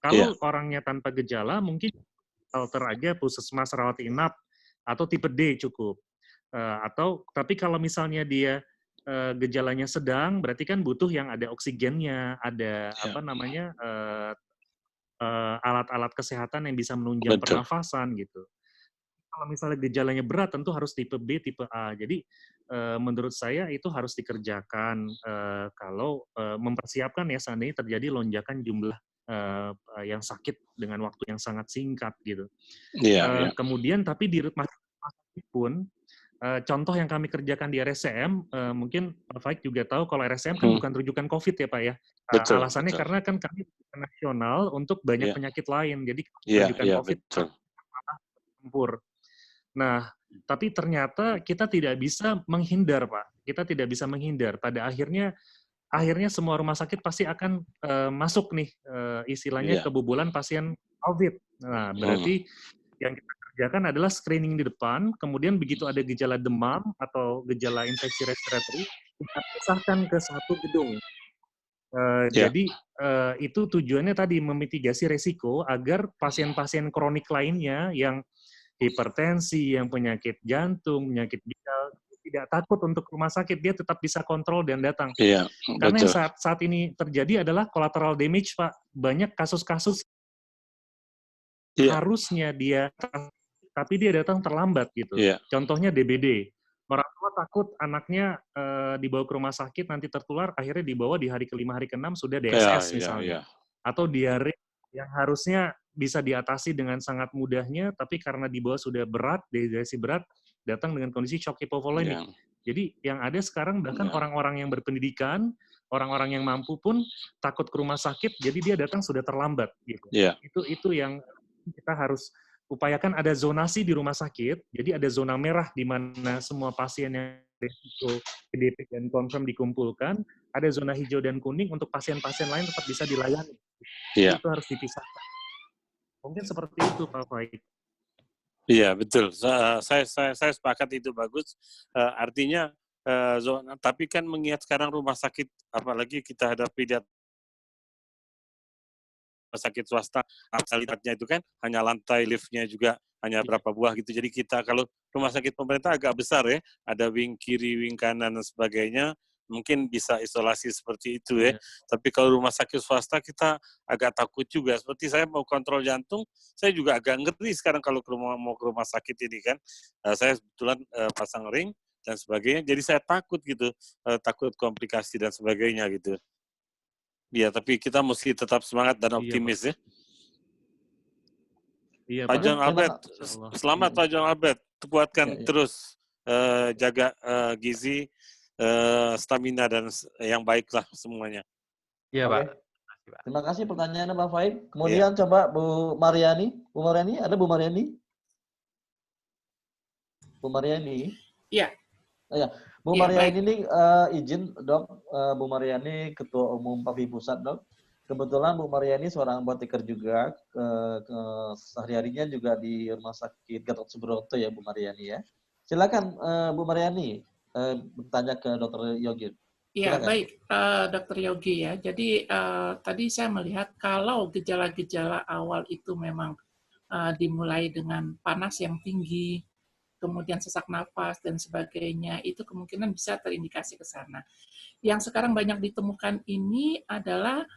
Kalau orangnya tanpa gejala, mungkin shelter aja, puskesmas rawat inap, atau tipe D cukup. Tapi kalau misalnya dia gejalanya sedang, berarti kan butuh yang ada oksigennya, ada alat-alat kesehatan yang bisa menunjang pernafasan gitu. Kalau misalnya gejalanya berat, tentu harus tipe B, tipe A. Jadi menurut saya itu harus dikerjakan kalau mempersiapkan ya seandainya terjadi lonjakan jumlah yang sakit dengan waktu yang sangat singkat gitu. Kemudian tapi di rumah sakit pun contoh yang kami kerjakan di RSCM, mungkin Pak Faik juga tahu kalau RSCM kan bukan rujukan COVID ya Pak ya. Alasannya karena kan kami nasional untuk banyak penyakit lain, jadi rujukan COVID malah tempur. Nah, tapi ternyata kita tidak bisa menghindar Pak. Kita tidak bisa menghindar. Pada akhirnya semua rumah sakit pasti akan masuk nih istilahnya kebobolan pasien COVID. Nah, berarti yang kita kerjakan adalah screening di depan, kemudian begitu ada gejala demam atau gejala infeksi respiratory, kita pisahkan ke satu gedung. Jadi itu tujuannya tadi memitigasi resiko agar pasien-pasien kronik lainnya yang hipertensi, yang penyakit jantung, penyakit ginjal, tidak takut untuk rumah sakit, dia tetap bisa kontrol dan datang. Karena yang saat ini terjadi adalah collateral damage, Pak. Banyak kasus-kasus harusnya dia, tapi dia datang terlambat gitu. Contohnya DBD. Orang tua takut anaknya dibawa ke rumah sakit, nanti tertular, akhirnya dibawa di hari ke-5, hari ke-6 sudah DSS misalnya. Atau diare yang harusnya bisa diatasi dengan sangat mudahnya, tapi karena dibawa sudah berat, dehidrasi berat, datang dengan kondisi shock hypovolemik. Jadi yang ada sekarang bahkan orang-orang yang berpendidikan, orang-orang yang mampu pun takut ke rumah sakit, jadi dia datang sudah terlambat. Gitu. Itu yang kita harus upayakan, ada zonasi di rumah sakit, jadi ada zona merah di mana semua pasien yang risiko PDP dan confirm dikumpulkan, ada zona hijau dan kuning untuk pasien-pasien lain tetap bisa dilayani. Itu harus dipisahkan. Mungkin seperti itu, Pak Faik.
Iya, betul. Saya sepakat itu bagus. Artinya, tapi kan mengingat sekarang rumah sakit, apalagi kita hadapi di sakit swasta, fasilitasnya itu kan hanya lantai, liftnya juga hanya berapa buah gitu. Jadi kita kalau rumah sakit pemerintah agak besar ya, ada wing kiri, wing kanan dan sebagainya, mungkin bisa isolasi seperti itu ya. Tapi kalau rumah sakit swasta kita agak takut juga. Seperti saya mau kontrol jantung, saya juga agak ngeri sekarang kalau mau ke rumah sakit ini kan. Saya kebetulan pasang ring dan sebagainya, jadi saya takut gitu, takut komplikasi dan sebagainya gitu. Iya, tapi kita mesti tetap semangat dan optimis ya.
Iya,
Pak John Albert, selamat Pak John Albert. Kuatkan terus, jaga gizi, stamina dan yang baiklah semuanya.
Iya Pak.
Terima kasih pertanyaannya Pak Faik. Kemudian coba Bu Mariani. Bu Mariani, ada Bu Mariani? Bu Mariani?
Iya.
Ya. Bu Mariani ini izin dok, Bu Mariani Ketua Umum PAPI Pusat dok. Kebetulan Bu Mariani seorang apoteker juga, sehari-harinya juga di Rumah Sakit Gatot Subroto ya Bu Mariani ya. Silakan Bu Mariani bertanya ke Dr. Yogi.
Iya baik Dr. Yogi ya. Jadi tadi saya melihat kalau gejala-gejala awal itu memang dimulai dengan panas yang tinggi, kemudian sesak nafas dan sebagainya, itu kemungkinan bisa terindikasi ke sana. Yang sekarang banyak ditemukan ini adalah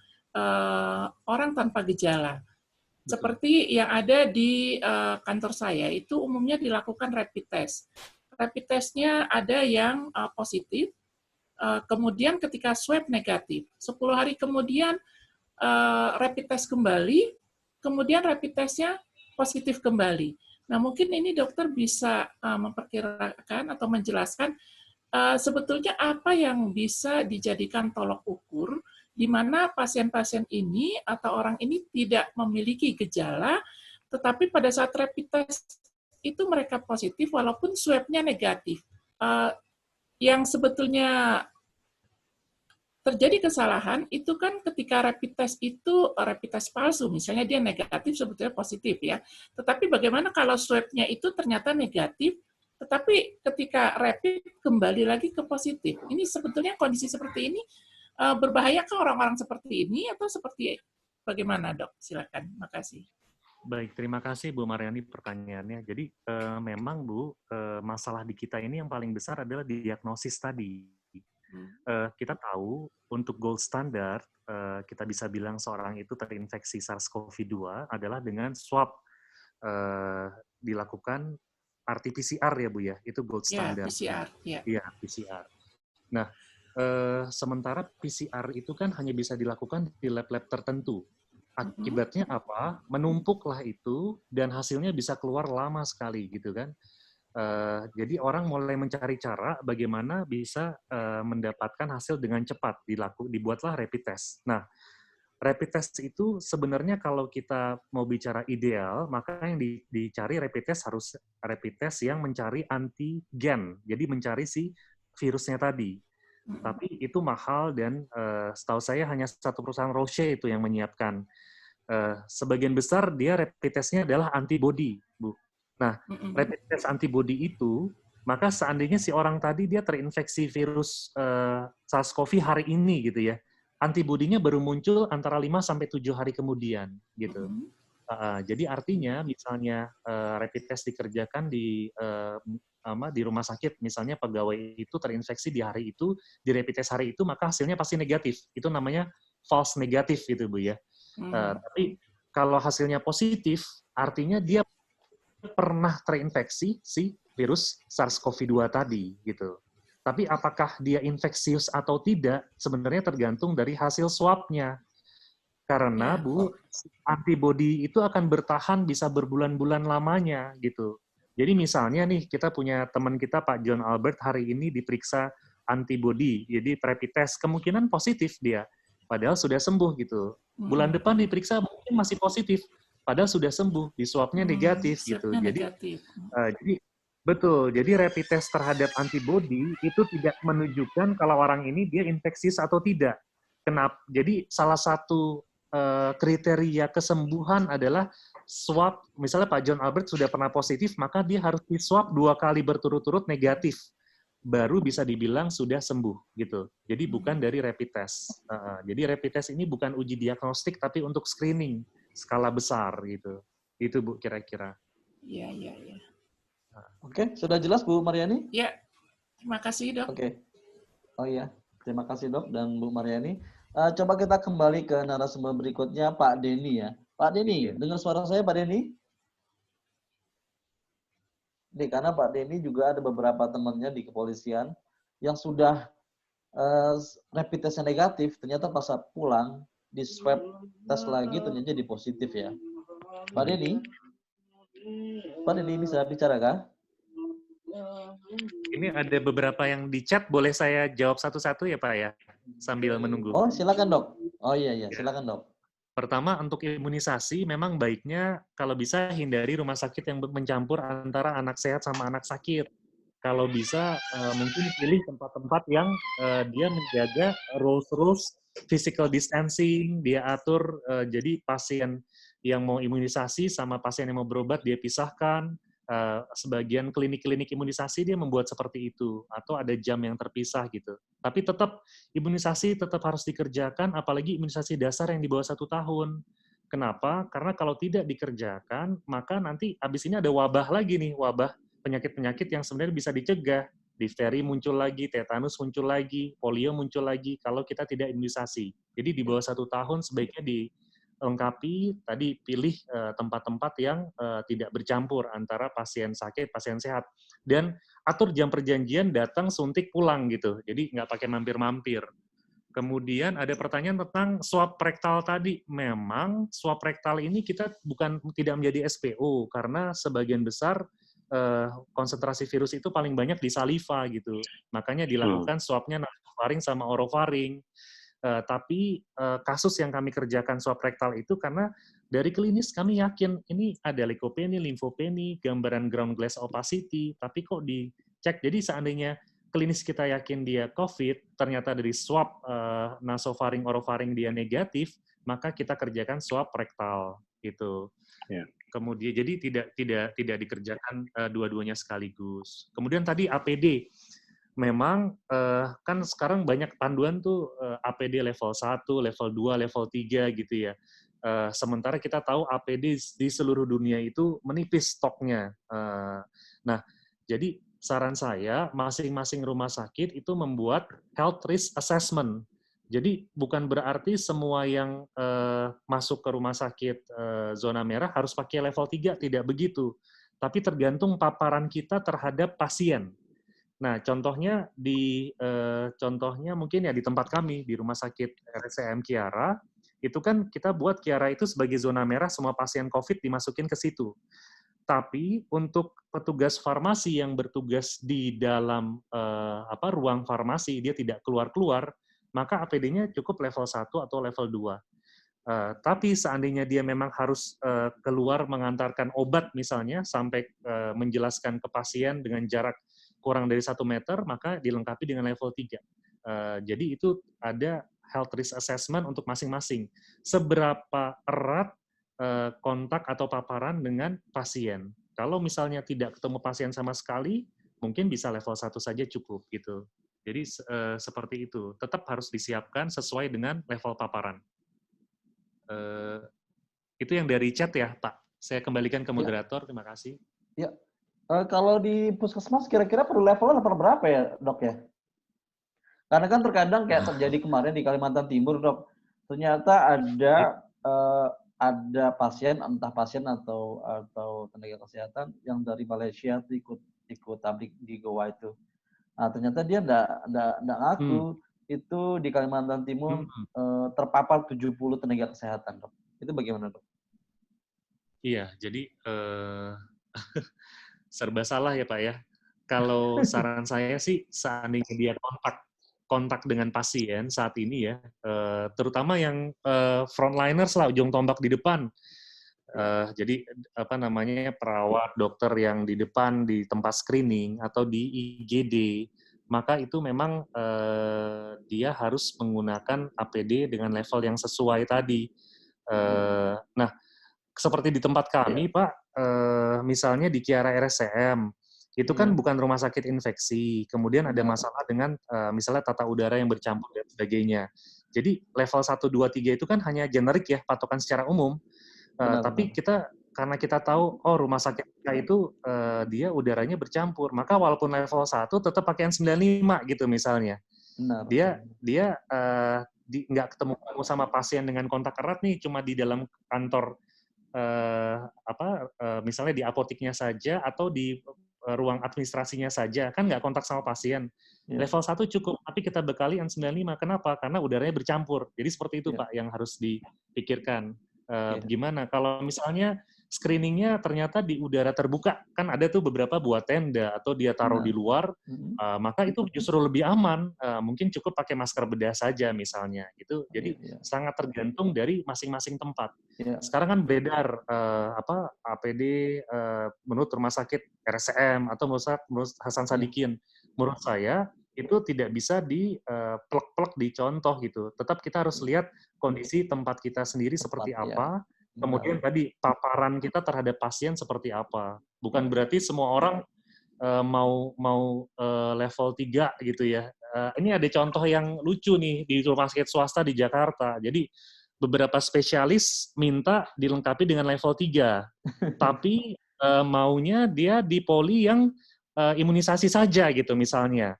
orang tanpa gejala. Seperti yang ada di kantor saya, itu umumnya dilakukan rapid test. Rapid testnya ada yang positif, kemudian ketika swab negatif. 10 hari kemudian rapid test kembali, kemudian rapid testnya positif kembali. Nah, mungkin ini dokter bisa memperkirakan atau menjelaskan sebetulnya apa yang bisa dijadikan tolok ukur di mana pasien-pasien ini atau orang ini tidak memiliki gejala, tetapi pada saat rapid test itu mereka positif walaupun swab-nya negatif. Yang sebetulnya terjadi kesalahan itu kan ketika rapid test itu rapid test palsu, misalnya dia negatif sebetulnya positif ya. Tetapi bagaimana kalau swab-nya itu ternyata negatif, tetapi ketika rapid kembali lagi ke positif. Ini sebetulnya kondisi seperti ini berbahaya ke orang-orang seperti ini atau seperti bagaimana dok? Silakan, makasih.
Baik, terima kasih Bu Mariani pertanyaannya. Jadi memang Bu, masalah di kita ini yang paling besar adalah diagnosis tadi. Kita tahu untuk gold standard, kita bisa bilang seorang itu terinfeksi SARS-CoV-2 adalah dengan swab dilakukan RT-PCR ya Bu ya, itu gold
Ya,
standard.
PCR. Ya.
Iya, PCR. Nah, sementara PCR itu kan hanya bisa dilakukan di lab-lab tertentu. Akibatnya apa? Menumpuklah itu dan hasilnya bisa keluar lama sekali gitu kan. Jadi orang mulai mencari cara bagaimana bisa mendapatkan hasil dengan cepat. Dibuatlah rapid test. Nah, rapid test itu sebenarnya kalau kita mau bicara ideal, maka yang dicari rapid test harus rapid test yang mencari antigen. Jadi mencari si virusnya tadi. Tapi itu mahal dan setahu saya hanya satu perusahaan Roche itu yang menyiapkan. Sebagian besar dia rapid test-nya adalah antibody, Bu. Nah, rapid test antibody itu, maka seandainya si orang tadi dia terinfeksi virus SARS-CoV hari ini gitu ya, antibodinya baru muncul antara 5 sampai 7 hari kemudian gitu. Jadi artinya misalnya rapid test dikerjakan di rumah sakit, misalnya pegawai itu terinfeksi di hari itu, di rapid test hari itu, maka hasilnya pasti negatif. Itu namanya false negatif gitu Bu ya. Tapi kalau hasilnya positif, artinya dia pernah terinfeksi si virus SARS-CoV-2 tadi gitu. Tapi apakah dia infeksius atau tidak, sebenarnya tergantung dari hasil swab-nya. Karena Bu, antibodi itu akan bertahan bisa berbulan-bulan lamanya gitu. Jadi misalnya nih, kita punya teman kita Pak John Albert hari ini diperiksa antibodi, jadi rapid test, kemungkinan positif dia, padahal sudah sembuh gitu. Bulan depan diperiksa mungkin masih positif, padahal sudah sembuh, di swab-nya negatif gitu. Jadi betul, jadi rapid test terhadap antibodi itu tidak menunjukkan kalau orang ini dia infeksius atau tidak. Kenapa? Jadi salah satu kriteria kesembuhan adalah swab, misalnya Pak John Albert sudah pernah positif, maka dia harus di swab 2 kali berturut-turut negatif, baru bisa dibilang sudah sembuh gitu. Jadi bukan dari rapid test. Jadi rapid test ini bukan uji diagnostik, tapi untuk screening skala besar gitu. Itu Bu kira-kira.
Iya.
Oke, sudah jelas Bu Mariani?
Ya, terima kasih Dok.
Oke. Oh iya, terima kasih Dok dan Bu Mariani. Coba kita kembali ke narasumber berikutnya, Pak Denny ya. Pak Denny, dengar suara saya Pak Denny? Nih, karena Pak Denny juga ada beberapa temannya di kepolisian yang sudah rapid testnya negatif, ternyata pas saat pulang, di swab tes lagi ternyata jadi positif ya. Pak Denny bisa bicara kah?
Ini ada beberapa yang di chat, boleh saya jawab satu-satu ya Pak ya? Sambil menunggu.
Oh, silakan Dok. Oh iya, silakan Dok.
Pertama, untuk imunisasi memang baiknya kalau bisa hindari rumah sakit yang mencampur antara anak sehat sama anak sakit. Kalau bisa mungkin pilih tempat-tempat yang dia menjaga rules physical distancing, dia atur jadi pasien yang mau imunisasi sama pasien yang mau berobat dia pisahkan. Sebagian klinik-klinik imunisasi dia membuat seperti itu, atau ada jam yang terpisah gitu. Tapi tetap imunisasi tetap harus dikerjakan, apalagi imunisasi dasar yang di bawah 1 tahun. Kenapa? Karena kalau tidak dikerjakan, maka nanti abis ini ada wabah lagi nih, wabah penyakit-penyakit yang sebenarnya bisa dicegah. Difteri muncul lagi, tetanus muncul lagi, polio muncul lagi, kalau kita tidak imunisasi. Jadi di bawah 1 tahun sebaiknya dilengkapi, tadi pilih tempat-tempat yang tidak bercampur antara pasien sakit, pasien sehat. Dan atur jam perjanjian, datang, suntik, pulang gitu. Jadi nggak pakai mampir-mampir. Kemudian ada pertanyaan tentang swab rektal tadi. Memang swab rektal ini kita tidak menjadi SPO, karena sebagian besar konsentrasi virus itu paling banyak di saliva gitu. Makanya dilakukan swabnya nasofaring sama orofaring. Tapi kasus yang kami kerjakan swab rektal itu karena dari klinis kami yakin ini ada leukopenia, limfopenia, gambaran ground glass opacity, tapi kok dicek. Jadi seandainya klinis kita yakin dia COVID, ternyata dari swab nasofaring, orofaring dia negatif, maka kita kerjakan swab rektal gitu. Yeah. Kemudian jadi tidak dikerjakan dua-duanya sekaligus. Kemudian tadi APD. Memang kan sekarang banyak panduan tuh APD level 1, level 2, level 3 gitu ya. Sementara kita tahu APD di seluruh dunia itu menipis stoknya. Nah, jadi saran saya masing-masing rumah sakit itu membuat health risk assessment. Jadi bukan berarti semua yang masuk ke rumah sakit zona merah harus pakai level 3, tidak begitu. tapi tergantung paparan kita terhadap pasien. Nah, contohnya mungkin ya di tempat kami di Rumah Sakit RSCM Kiara, itu kan kita buat Kiara itu sebagai zona merah, semua pasien COVID dimasukin ke situ. Tapi untuk petugas farmasi yang bertugas di dalam ruang farmasi, dia tidak keluar-keluar, maka APD-nya cukup level 1 atau level 2. Tapi seandainya dia memang harus keluar mengantarkan obat misalnya, sampai menjelaskan ke pasien dengan jarak kurang dari 1 meter, maka dilengkapi dengan level 3. Jadi itu ada health risk assessment untuk masing-masing. Seberapa erat kontak atau paparan dengan pasien. Kalau misalnya tidak ketemu pasien sama sekali, mungkin bisa level 1 saja cukup gitu. Jadi seperti itu. Tetap harus disiapkan sesuai dengan level paparan. Itu yang dari chat ya, Pak. Saya kembalikan ke moderator. Terima kasih.
Ya. Kalau di puskesmas kira-kira perlu levelnya level berapa ya, Dok ya? Karena kan terkadang kayak terjadi kemarin di Kalimantan Timur, Dok. Ternyata ada pasien, entah pasien atau tenaga kesehatan yang dari Malaysia ikut tablik di Goa itu. Nah, ternyata dia enggak ngaku itu di Kalimantan Timur terpapar 70 tenaga kesehatan, Dok. Itu bagaimana, Dok?
Iya, jadi serba salah ya Pak ya. Kalau saran saya sih seandainya dia kontak dengan pasien saat ini ya, terutama yang frontliners lah, ujung tombak di depan. Jadi perawat, dokter yang di depan di tempat screening atau di IGD, maka itu memang dia harus menggunakan APD dengan level yang sesuai tadi. Nah, seperti di tempat kami, Pak, misalnya di Kiara RSCM, itu kan bukan rumah sakit infeksi, kemudian ada masalah dengan misalnya tata udara yang bercampur dan sebagainya. Jadi level 1, 2, 3 itu kan hanya generik ya, patokan secara umum. Tapi karena kita tahu, rumah sakit itu dia udaranya bercampur, maka walaupun level 1 tetap pakai N95 gitu misalnya. Dia nggak ketemu sama pasien dengan kontak erat nih, cuma di dalam kantor misalnya di apotiknya saja atau di ruang administrasinya saja, kan nggak kontak sama pasien. Level 1 cukup, tapi kita bekali N95. Kenapa? Karena udaranya bercampur. Jadi seperti itu Pak yang harus dipikirkan. Gimana kalau misalnya screeningnya ternyata di udara terbuka, kan ada tuh beberapa buat tenda atau dia taruh di luar, maka itu justru lebih aman. Mungkin cukup pakai masker bedah saja misalnya. Gitu. Jadi sangat tergantung dari masing-masing tempat. Sekarang kan beredar APD menurut rumah sakit RSCM atau menurut Hasan Sadikin. Menurut saya itu tidak bisa plek-plek dicontoh gitu. Tetap kita harus lihat kondisi tempat kita sendiri seperti apa, kemudian tadi paparan kita terhadap pasien seperti apa. Bukan berarti semua orang mau level 3 gitu ya. Ini ada contoh yang lucu nih di rumah sakit swasta di Jakarta. Jadi beberapa spesialis minta dilengkapi dengan level 3, tapi maunya dia di poli yang imunisasi saja gitu misalnya.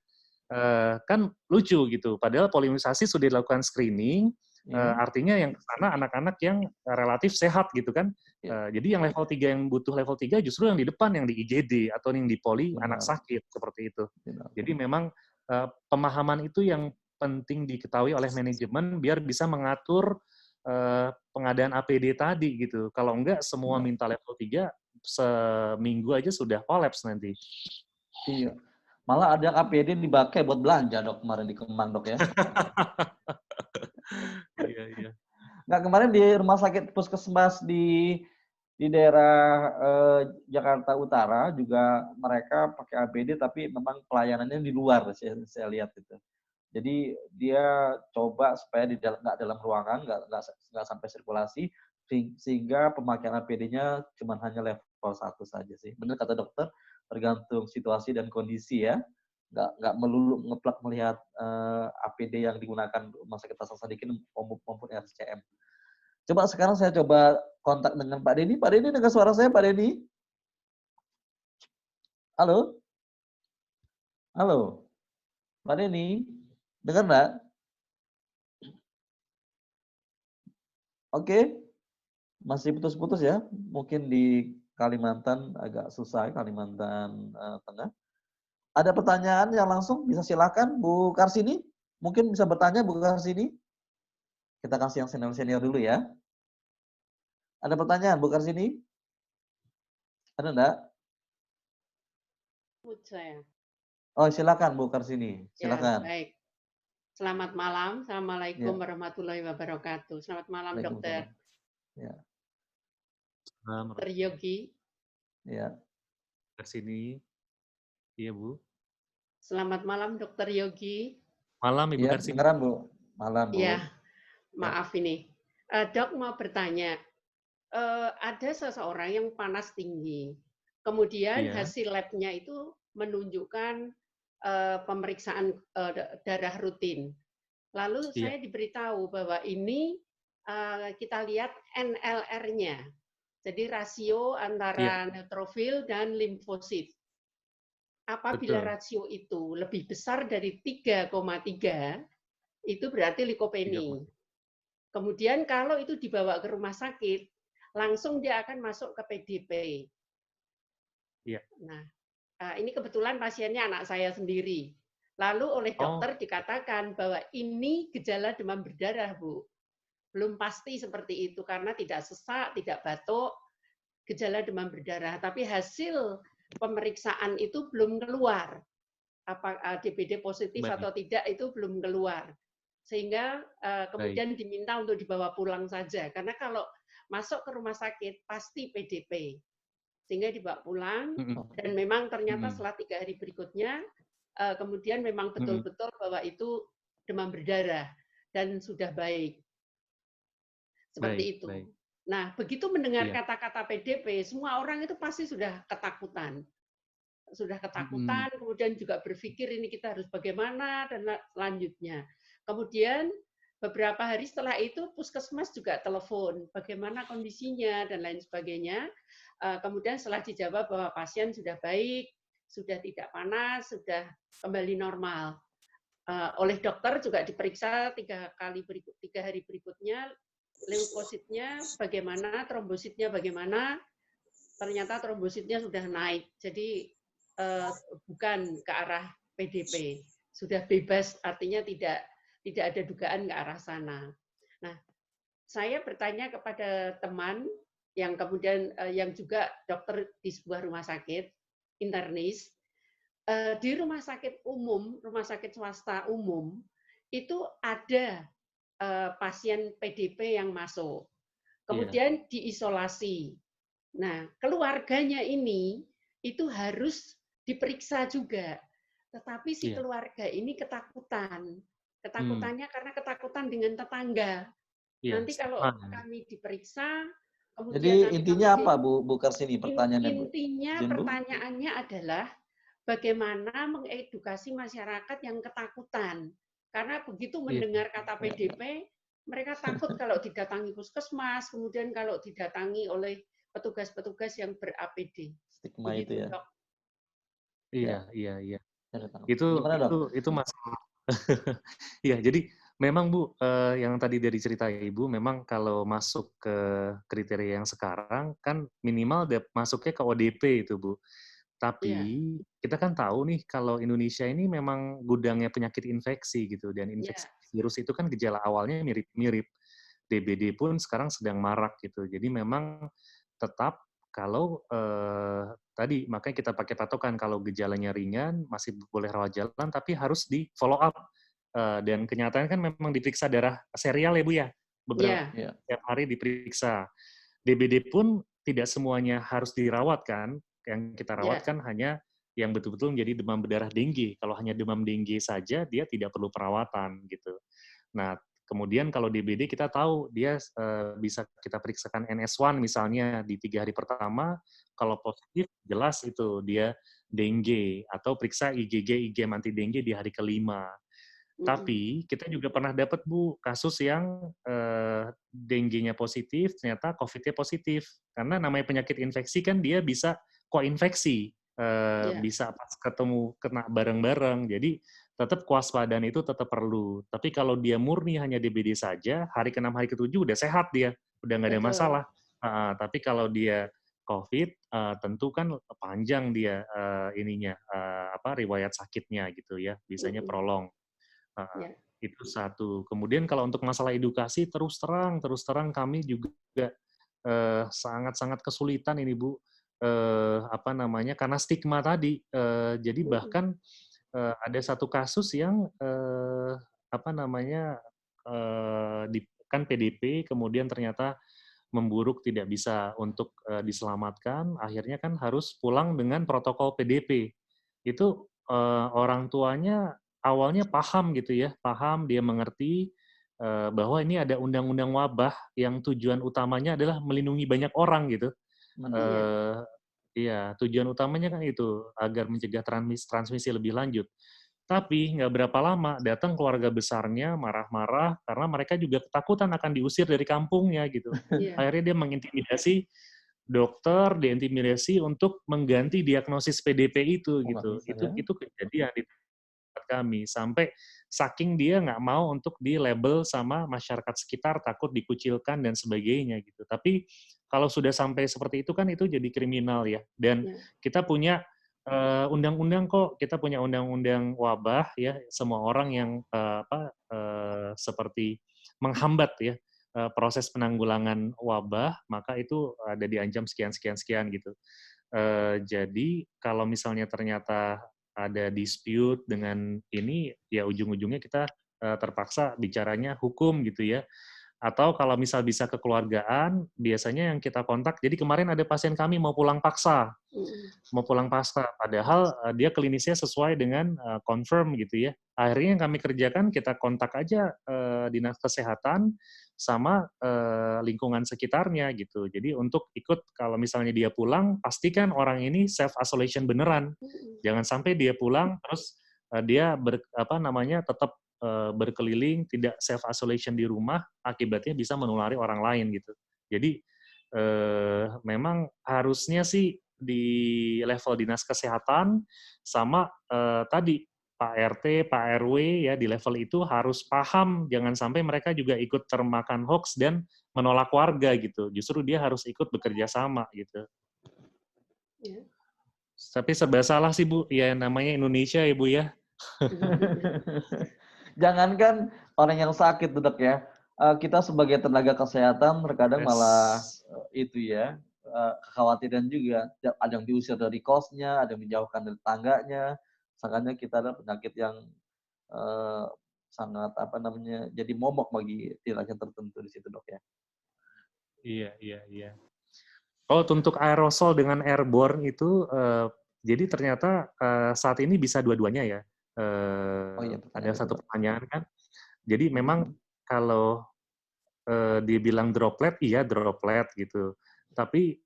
Kan lucu gitu. Padahal poli imunisasi sudah dilakukan screening, artinya yang kesana anak-anak yang relatif sehat gitu kan. Jadi yang level 3 yang butuh level 3 justru yang di depan, yang di IGD atau yang di poli anak sakit seperti itu. Jadi memang pemahaman itu yang penting diketahui oleh manajemen biar bisa mengatur pengadaan APD tadi gitu. Kalau enggak semua minta level 3, seminggu aja sudah kolaps nanti.
Iya. Malah ada APD dipakai buat belanja, Dok, kemarin di Kemang, Dok ya.
Iya.
Nggak, kemarin di rumah sakit puskesmas di daerah Jakarta Utara juga mereka pakai APD, tapi memang pelayanannya di luar, saya lihat itu. Jadi dia coba supaya nggak dalam ruangan, nggak sampai sirkulasi, sehingga pemakaian APD-nya cuma hanya level 1 saja sih. Benar kata dokter, tergantung situasi dan kondisi ya. Nggak melulu ngeplak melihat APD yang digunakan Rumah Sakit Hasan Sadikin maupun RSCM. Coba sekarang saya coba kontak dengan Pak Denny. Pak Denny, dengar suara saya, Pak Denny? Halo? Halo? Pak Denny? Dengar nggak? Oke. Masih putus-putus ya. Mungkin di Kalimantan agak susah, Kalimantan Tengah. Ada pertanyaan yang langsung bisa silakan Bu Karsini. Mungkin bisa bertanya Bu Karsini. Kita kasih yang senior-senior dulu ya. Ada pertanyaan Bu Karsini? Ada enggak?
Saya.
Oh, silakan Bu Karsini.
Ya,
Silakan.
baik. Selamat malam. Assalamualaikum
Ya.
warahmatullahi wabarakatuh. Selamat malam,
Waalaikumsalam.
Dokter.
Ya.
Dokter Yogi.
Ya.
Karsini. Iya, Bu.
Selamat malam, Dokter Yogi.
Malam, Ibu
Ya,
Karsini.
dengaran Bu. Malam Bu.
Ya, maaf ini. Dok mau bertanya. Ada seseorang yang panas tinggi. Kemudian
Iya.
hasil labnya itu menunjukkan pemeriksaan darah rutin. Lalu
Iya.
saya diberitahu bahwa ini kita lihat NLR-nya. Jadi rasio antara neutrofil dan limfosit. Apabila
Betul.
rasio itu lebih besar dari 3,3, itu berarti likopeni. Kemudian kalau itu dibawa ke rumah sakit, langsung dia akan masuk ke PDP.
Iya.
Nah, ini kebetulan pasiennya anak saya sendiri. Lalu oleh dokter dikatakan bahwa ini gejala demam berdarah, Bu. Belum pasti seperti itu karena tidak sesak, tidak batuk, gejala demam berdarah. Tapi hasil pemeriksaan itu belum keluar. Apa DBD positif atau tidak itu belum keluar. Sehingga kemudian diminta untuk dibawa pulang saja. Karena kalau masuk ke rumah sakit pasti PDP. Sehingga dibawa pulang dan memang ternyata setelah 3 hari berikutnya kemudian memang betul-betul bahwa itu demam berdarah dan sudah baik. Seperti itu. Nah, begitu mendengar kata-kata PDP, semua orang itu pasti sudah ketakutan. Sudah ketakutan, kemudian juga berpikir ini kita harus bagaimana, dan selanjutnya. Kemudian beberapa hari setelah itu, puskesmas juga telepon, bagaimana kondisinya, dan lain sebagainya. Kemudian setelah dijawab bahwa pasien sudah baik, sudah tidak panas, sudah kembali normal. Oleh dokter juga diperiksa 3 hari berikutnya, leukositnya bagaimana, trombositnya bagaimana, ternyata trombositnya sudah naik. Jadi bukan ke arah PDP, sudah bebas, artinya tidak ada dugaan ke arah sana. Nah, saya bertanya kepada teman yang kemudian yang juga dokter di sebuah rumah sakit, internis, di rumah sakit umum, rumah sakit swasta umum, itu ada pasien PDP yang masuk. Kemudian diisolasi. Nah, keluarganya ini itu harus diperiksa juga. Tetapi si keluarga ini ketakutan. Ketakutannya karena ketakutan dengan tetangga. Nanti kalau kami diperiksa, kemudian
jadi intinya apa Bu Karsini pertanyaannya Bu?
Intinya pertanyaannya adalah bagaimana mengedukasi masyarakat yang ketakutan. Karena begitu mendengar kata PDP, mereka takut kalau didatangi puskesmas, kemudian kalau didatangi oleh petugas-petugas yang ber-APD.
Stigma itu ya.
Iya. Itu masalah. Iya, jadi memang Bu, yang tadi dari cerita Ibu, memang kalau masuk ke kriteria yang sekarang kan minimal masuknya ke ODP itu Bu. Tapi kita kan tahu nih kalau Indonesia ini memang gudangnya penyakit infeksi gitu, dan infeksi virus itu kan gejala awalnya mirip-mirip. DBD pun sekarang sedang marak gitu. Jadi memang tetap kalau tadi makanya kita pakai patokan kalau gejalanya ringan masih boleh rawat jalan, tapi harus di follow up. Dan kenyataannya kan memang diperiksa darah serial ya Bu ya, beberapa tiap hari diperiksa. DBD pun tidak semuanya harus dirawat kan, yang kita rawat kan hanya yang betul-betul menjadi demam berdarah dengue. Kalau hanya demam dengue saja, dia tidak perlu perawatan gitu. Nah, kemudian kalau DBD kita tahu dia bisa kita periksakan NS1 misalnya di 3 hari pertama, kalau positif jelas itu dia dengue, atau periksa IgG anti dengue di hari kelima. Tapi kita juga pernah dapat Bu kasus yang dengue-nya positif, ternyata COVID-nya positif. Karena namanya penyakit infeksi kan dia bisa koinfeksi, bisa pas ketemu kena bareng-bareng. Jadi tetap kewaspadaan itu tetap perlu. Tapi kalau dia murni hanya DBD saja, hari ke-6, hari ke-7 udah sehat dia, udah nggak ada masalah. Tapi kalau dia COVID, tentu kan panjang dia riwayat sakitnya gitu ya, biasanya prolong. Itu satu. Kemudian kalau untuk masalah edukasi, terus terang kami juga sangat-sangat kesulitan ini Bu, karena stigma tadi. Jadi bahkan ada satu kasus yang kan PDP, kemudian ternyata memburuk, tidak bisa untuk diselamatkan, akhirnya kan harus pulang dengan protokol PDP. Itu orang tuanya awalnya paham gitu ya, paham, dia mengerti bahwa ini ada undang-undang wabah yang tujuan utamanya adalah melindungi banyak orang gitu. Iya, tujuan utamanya kan itu, agar mencegah transmisi lebih lanjut. Tapi nggak berapa lama datang keluarga besarnya marah-marah karena mereka juga ketakutan akan diusir dari kampungnya gitu. Akhirnya dia mengintimidasi dokter, diintimidasi untuk mengganti diagnosis PDP itu gitu. Itu kejadian di tempat kami sampai saking dia nggak mau untuk di-label sama masyarakat sekitar, takut dikucilkan dan sebagainya gitu. Tapi kalau sudah sampai seperti itu kan itu jadi kriminal ya. Dan kita punya undang-undang kok, kita punya undang-undang wabah ya, semua orang yang seperti menghambat ya proses penanggulangan wabah, maka itu ada diancam sekian gitu. Jadi kalau misalnya ternyata ada dispute dengan ini, ya ujung-ujungnya kita terpaksa bicaranya hukum gitu ya. Atau kalau misal bisa kekeluargaan, biasanya yang kita kontak, jadi kemarin ada pasien kami mau pulang paksa, padahal dia klinisnya sesuai dengan confirm gitu ya. Akhirnya yang kami kerjakan, kita kontak aja dinas kesehatan sama lingkungan sekitarnya gitu. Jadi untuk ikut, kalau misalnya dia pulang, pastikan orang ini self-isolation beneran. Jangan sampai dia pulang, terus dia tetap berkeliling, tidak self-isolation di rumah, akibatnya bisa menulari orang lain gitu. Jadi memang harusnya sih di level dinas kesehatan sama tadi Pak RT, Pak RW ya di level itu harus paham, jangan sampai mereka juga ikut termakan hoax dan menolak warga gitu. Justru dia harus ikut bekerja sama gitu. Tapi serba salah sih Bu, ya namanya Indonesia ya Bu ya.
Jangankan orang yang sakit, Dok ya. Kita sebagai tenaga kesehatan terkadang malah kekhawatiran juga. Ada yang diusir dari kosnya, ada yang dijauhkan dari tangganya. Makanya kita ada penyakit yang sangat jadi momok bagi rakyat tertentu di situ, Dok ya.
Iya. Oh, untuk aerosol dengan airborne itu jadi ternyata saat ini bisa dua-duanya ya. Ada satu pertanyaan kan. Jadi memang kalau dia bilang droplet, iya droplet gitu. Tapi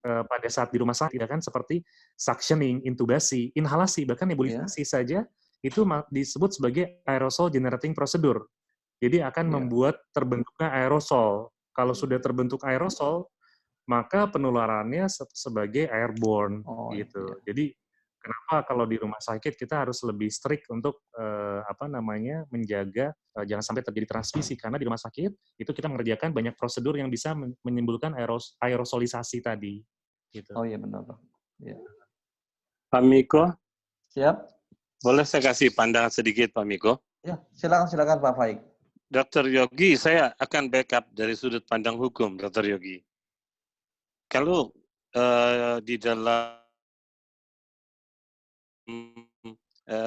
pada saat di rumah sakit kan seperti suctioning, intubasi, inhalasi, bahkan nebulisasi saja itu disebut sebagai aerosol generating procedure. Jadi akan membuat terbentuknya aerosol. Kalau sudah terbentuk aerosol, maka penularannya sebagai airborne gitu. Jadi kenapa kalau di rumah sakit kita harus lebih strict untuk menjaga jangan sampai terjadi transmisi, karena di rumah sakit itu kita mengerjakan banyak prosedur yang bisa menimbulkan aerosolisasi tadi. Gitu.
Oh iya benar. Ya.
Pak Miko.
Siap.
Boleh saya kasih pandangan sedikit Pak Miko?
Ya, silakan Pak Faik.
Dr. Yogi, saya akan backup dari sudut pandang hukum, Dr. Yogi. Kalau di dalam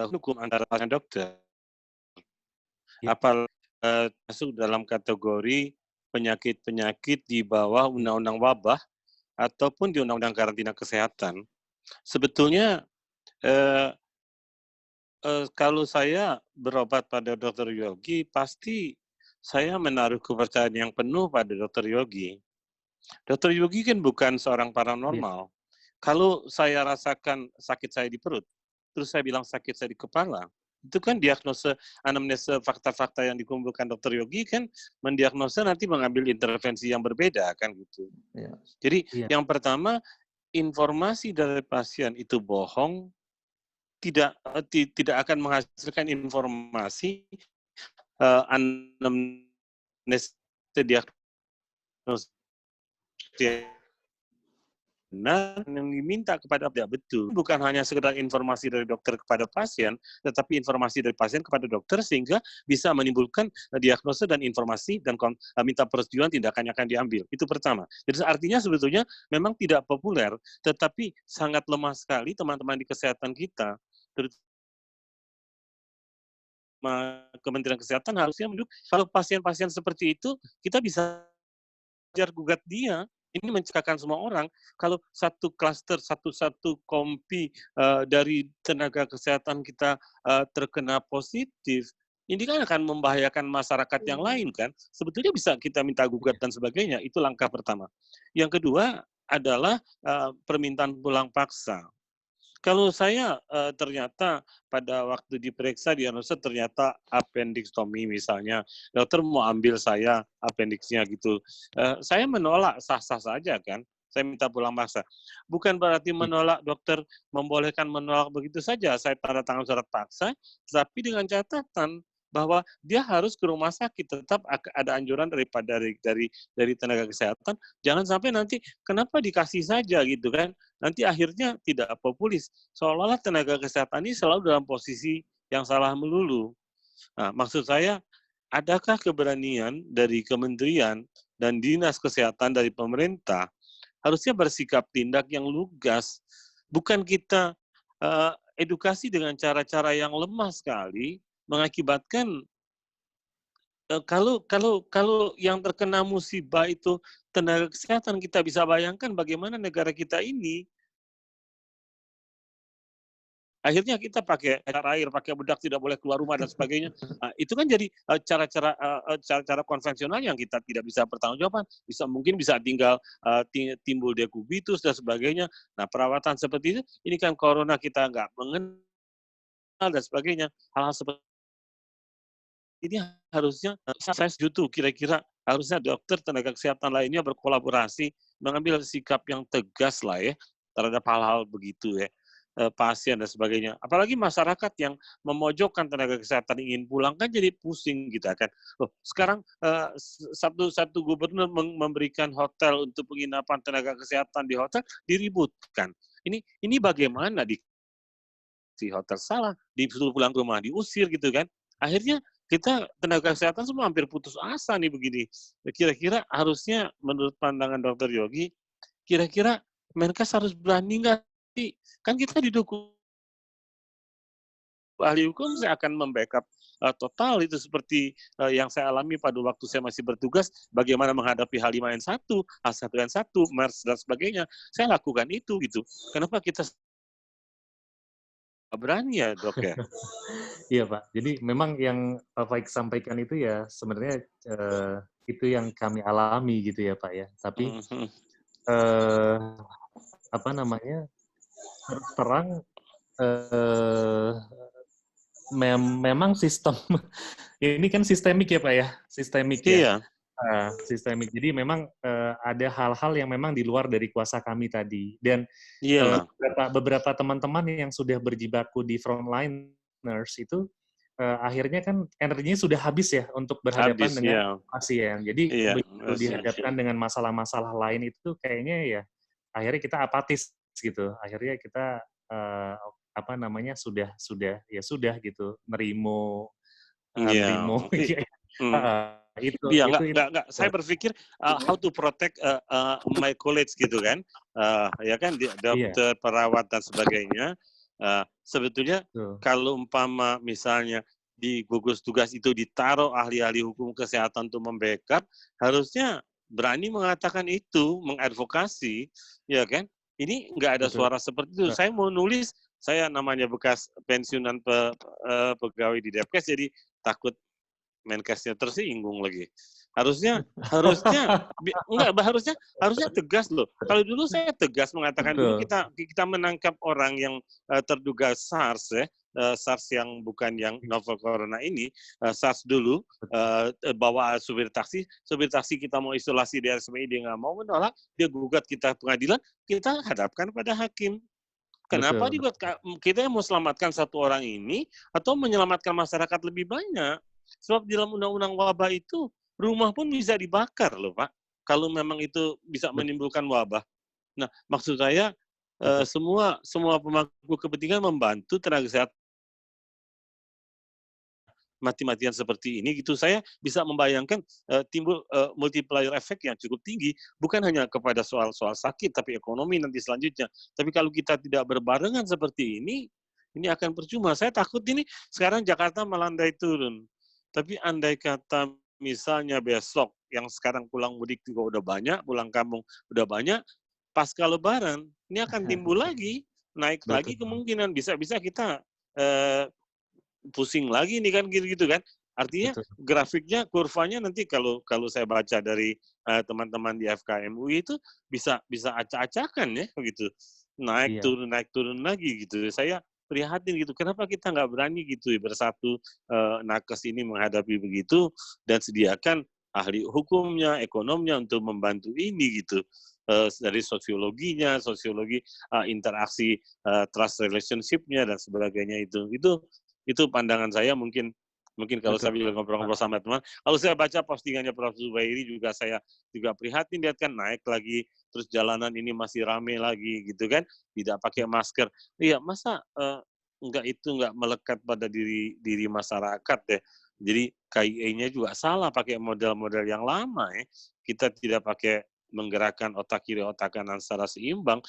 hukum antara pasien dokter, masuk dalam kategori penyakit-penyakit di bawah undang-undang wabah ataupun di undang-undang karantina kesehatan, sebetulnya kalau saya berobat pada Dr. Yogi, pasti saya menaruh kepercayaan yang penuh pada Dr. Yogi. Dr. Yogi kan bukan seorang paranormal. Kalau saya rasakan sakit saya di perut, terus saya bilang sakit saya di kepala, itu kan diagnosa, anamnesa, fakta-fakta yang dikumpulkan Dr. Yogi kan mendiagnosa nanti mengambil intervensi yang berbeda kan gitu. Jadi yang pertama, informasi dari pasien itu bohong, tidak akan menghasilkan informasi anamnesa diagnosa benar yang diminta kepada tidak betul. Bukan hanya sekedar informasi dari dokter kepada pasien, tetapi informasi dari pasien kepada dokter sehingga bisa menimbulkan diagnosa dan informasi dan minta persetujuan tindakan yang akan diambil. Itu pertama. Jadi artinya sebetulnya memang tidak populer, tetapi sangat lemah sekali teman-teman di kesehatan kita, terutama Kementerian Kesehatan harusnya kalau pasien-pasien seperti itu kita bisa ajar gugat dia. Ini mencegahkan semua orang. Kalau satu klaster, satu kompi dari tenaga kesehatan kita terkena positif, ini kan akan membahayakan masyarakat yang lain kan. Sebetulnya bisa kita minta gugat dan sebagainya. Itu langkah pertama. Yang kedua adalah permintaan pulang paksa. Kalau saya ternyata pada waktu diperiksa diagnosa ternyata appendektomi misalnya, dokter mau ambil saya apendiksnya gitu, saya menolak sah-sah saja kan, saya minta pulang paksa. Bukan berarti menolak dokter membolehkan menolak begitu saja, saya tanda tangan surat paksa, tapi dengan catatan bahwa dia harus ke rumah sakit, tetap ada anjuran dari tenaga kesehatan, jangan sampai nanti kenapa dikasih saja gitu kan, nanti akhirnya tidak populis. Seolah-olah tenaga kesehatan ini selalu dalam posisi yang salah melulu. Nah, maksud saya, adakah keberanian dari kementerian dan dinas kesehatan dari pemerintah harusnya bersikap tindak yang lugas. Bukan kita edukasi dengan cara-cara yang lemah sekali, mengakibatkan kalau yang terkena musibah itu tenaga kesehatan, kita bisa bayangkan bagaimana negara kita ini. Akhirnya kita pakai air, pakai bedak, tidak boleh keluar rumah dan sebagainya. Nah, itu kan jadi cara-cara konvensional yang kita tidak bisa pertanggungjawaban. Mungkin bisa tinggal timbul dekubitus dan sebagainya. Nah, perawatan seperti itu, ini kan corona kita nggak mengenal dan sebagainya. Hal-hal seperti ini harusnya, saya setuju kira-kira harusnya dokter, tenaga kesehatan lainnya berkolaborasi, mengambil sikap yang tegas lah ya, terhadap hal-hal begitu ya. Pasien dan sebagainya. Apalagi masyarakat yang memojokkan tenaga kesehatan ingin pulang kan jadi pusing gitu kan. Loh, sekarang satu gubernur memberikan hotel untuk penginapan tenaga kesehatan di hotel diributkan. Ini bagaimana di hotel salah, disuruh pulang ke rumah diusir gitu kan. Akhirnya kita tenaga kesehatan semua hampir putus asa nih begini. Kira-kira harusnya menurut pandangan Dr. Yogi, kira-kira Menkes harus berani nggak? Kan kita didukung ahli hukum, saya akan membackup total itu seperti yang saya alami pada waktu saya masih bertugas, bagaimana menghadapi H5N1, H1N1, MERS dan sebagainya. Saya lakukan itu gitu. Kenapa kita berani ya dok ya?
Iya Pak, jadi memang yang Pak Faik sampaikan itu ya sebenarnya itu yang kami alami gitu ya Pak ya. Tapi apa namanya, terus terang memang sistem ini kan sistemik ya Pak ya, sistemik ya.
Iya.
Sistemik. Jadi memang ada hal-hal yang memang di luar dari kuasa kami tadi. Dan beberapa teman-teman yang sudah berjibaku di frontliners itu akhirnya kan energinya sudah habis ya untuk berhadapan dengan pasien. Jadi begitu dihadapkan dengan masalah-masalah lain itu kayaknya ya akhirnya kita apatis gitu. Akhirnya kita apa namanya sudah gitu, nerimo.
Itu. Iya, enggak. Saya berpikir how to protect my colleagues gitu kan, ya kan, dokter, perawat dan sebagainya. Sebetulnya kalau umpama misalnya di gugus tugas itu ditaruh ahli-ahli hukum kesehatan untuk membackup, harusnya berani mengatakan itu, mengadvokasi, ya kan? Ini nggak ada suara seperti itu. Saya mau nulis, saya namanya bekas pensiunan pegawai di Depkes, jadi takut Menkesnya tersinggung lagi. Harusnya tegas loh. Kalau dulu saya tegas mengatakan dulu kita menangkap orang yang terduga SARS ya, SARS yang bukan yang novel corona ini, SARS dulu, bawa supir taksi kita mau isolasi di RSPI, dia nggak mau menolak, dia gugat kita pengadilan, kita hadapkan pada hakim. Kenapa digugat? Kita mau selamatkan satu orang ini atau menyelamatkan masyarakat lebih banyak? Sebab di dalam undang-undang wabah itu rumah pun bisa dibakar loh Pak. kalau memang itu bisa menimbulkan wabah. Nah, maksud saya semua pemangku kepentingan membantu tenaga kesehatan mati-matian seperti ini gitu. Saya bisa membayangkan timbul multiplier effect yang cukup tinggi, bukan hanya kepada soal sakit, tapi ekonomi nanti selanjutnya. Tapi kalau kita tidak berbarengan seperti ini akan percuma. Saya takut ini sekarang Jakarta melandai turun. Tapi andai kata misalnya besok yang sekarang pulang mudik juga udah banyak, pulang kampung udah banyak, pasca Lebaran ini akan timbul lagi, naik lagi kemungkinan bisa-bisa kita pusing lagi nih kan gitu kan. Artinya grafiknya, kurvanya nanti kalau saya baca dari teman-teman di FKM UI itu bisa acak-acakan ya begitu. Naik turun lagi gitu. Saya prihatin gitu. Kenapa kita nggak berani gitu bersatu nakes ini menghadapi begitu dan sediakan ahli hukumnya, ekonomnya untuk membantu ini gitu. Dari sosiologinya, interaksi trust relationship-nya dan sebagainya itu pandangan saya mungkin kalau saya bilang ngobrol-ngobrol sama teman. Kalau saya baca postingannya Prof. Zubairi juga saya juga prihatin lihat kan naik lagi, terus jalanan ini masih rame lagi gitu kan, tidak pakai masker. Iya, masa nggak melekat pada diri masyarakat ya. Jadi KIE-nya juga salah pakai model-model yang lama ya. Kita tidak pakai menggerakkan otak kiri otak kanan secara seimbang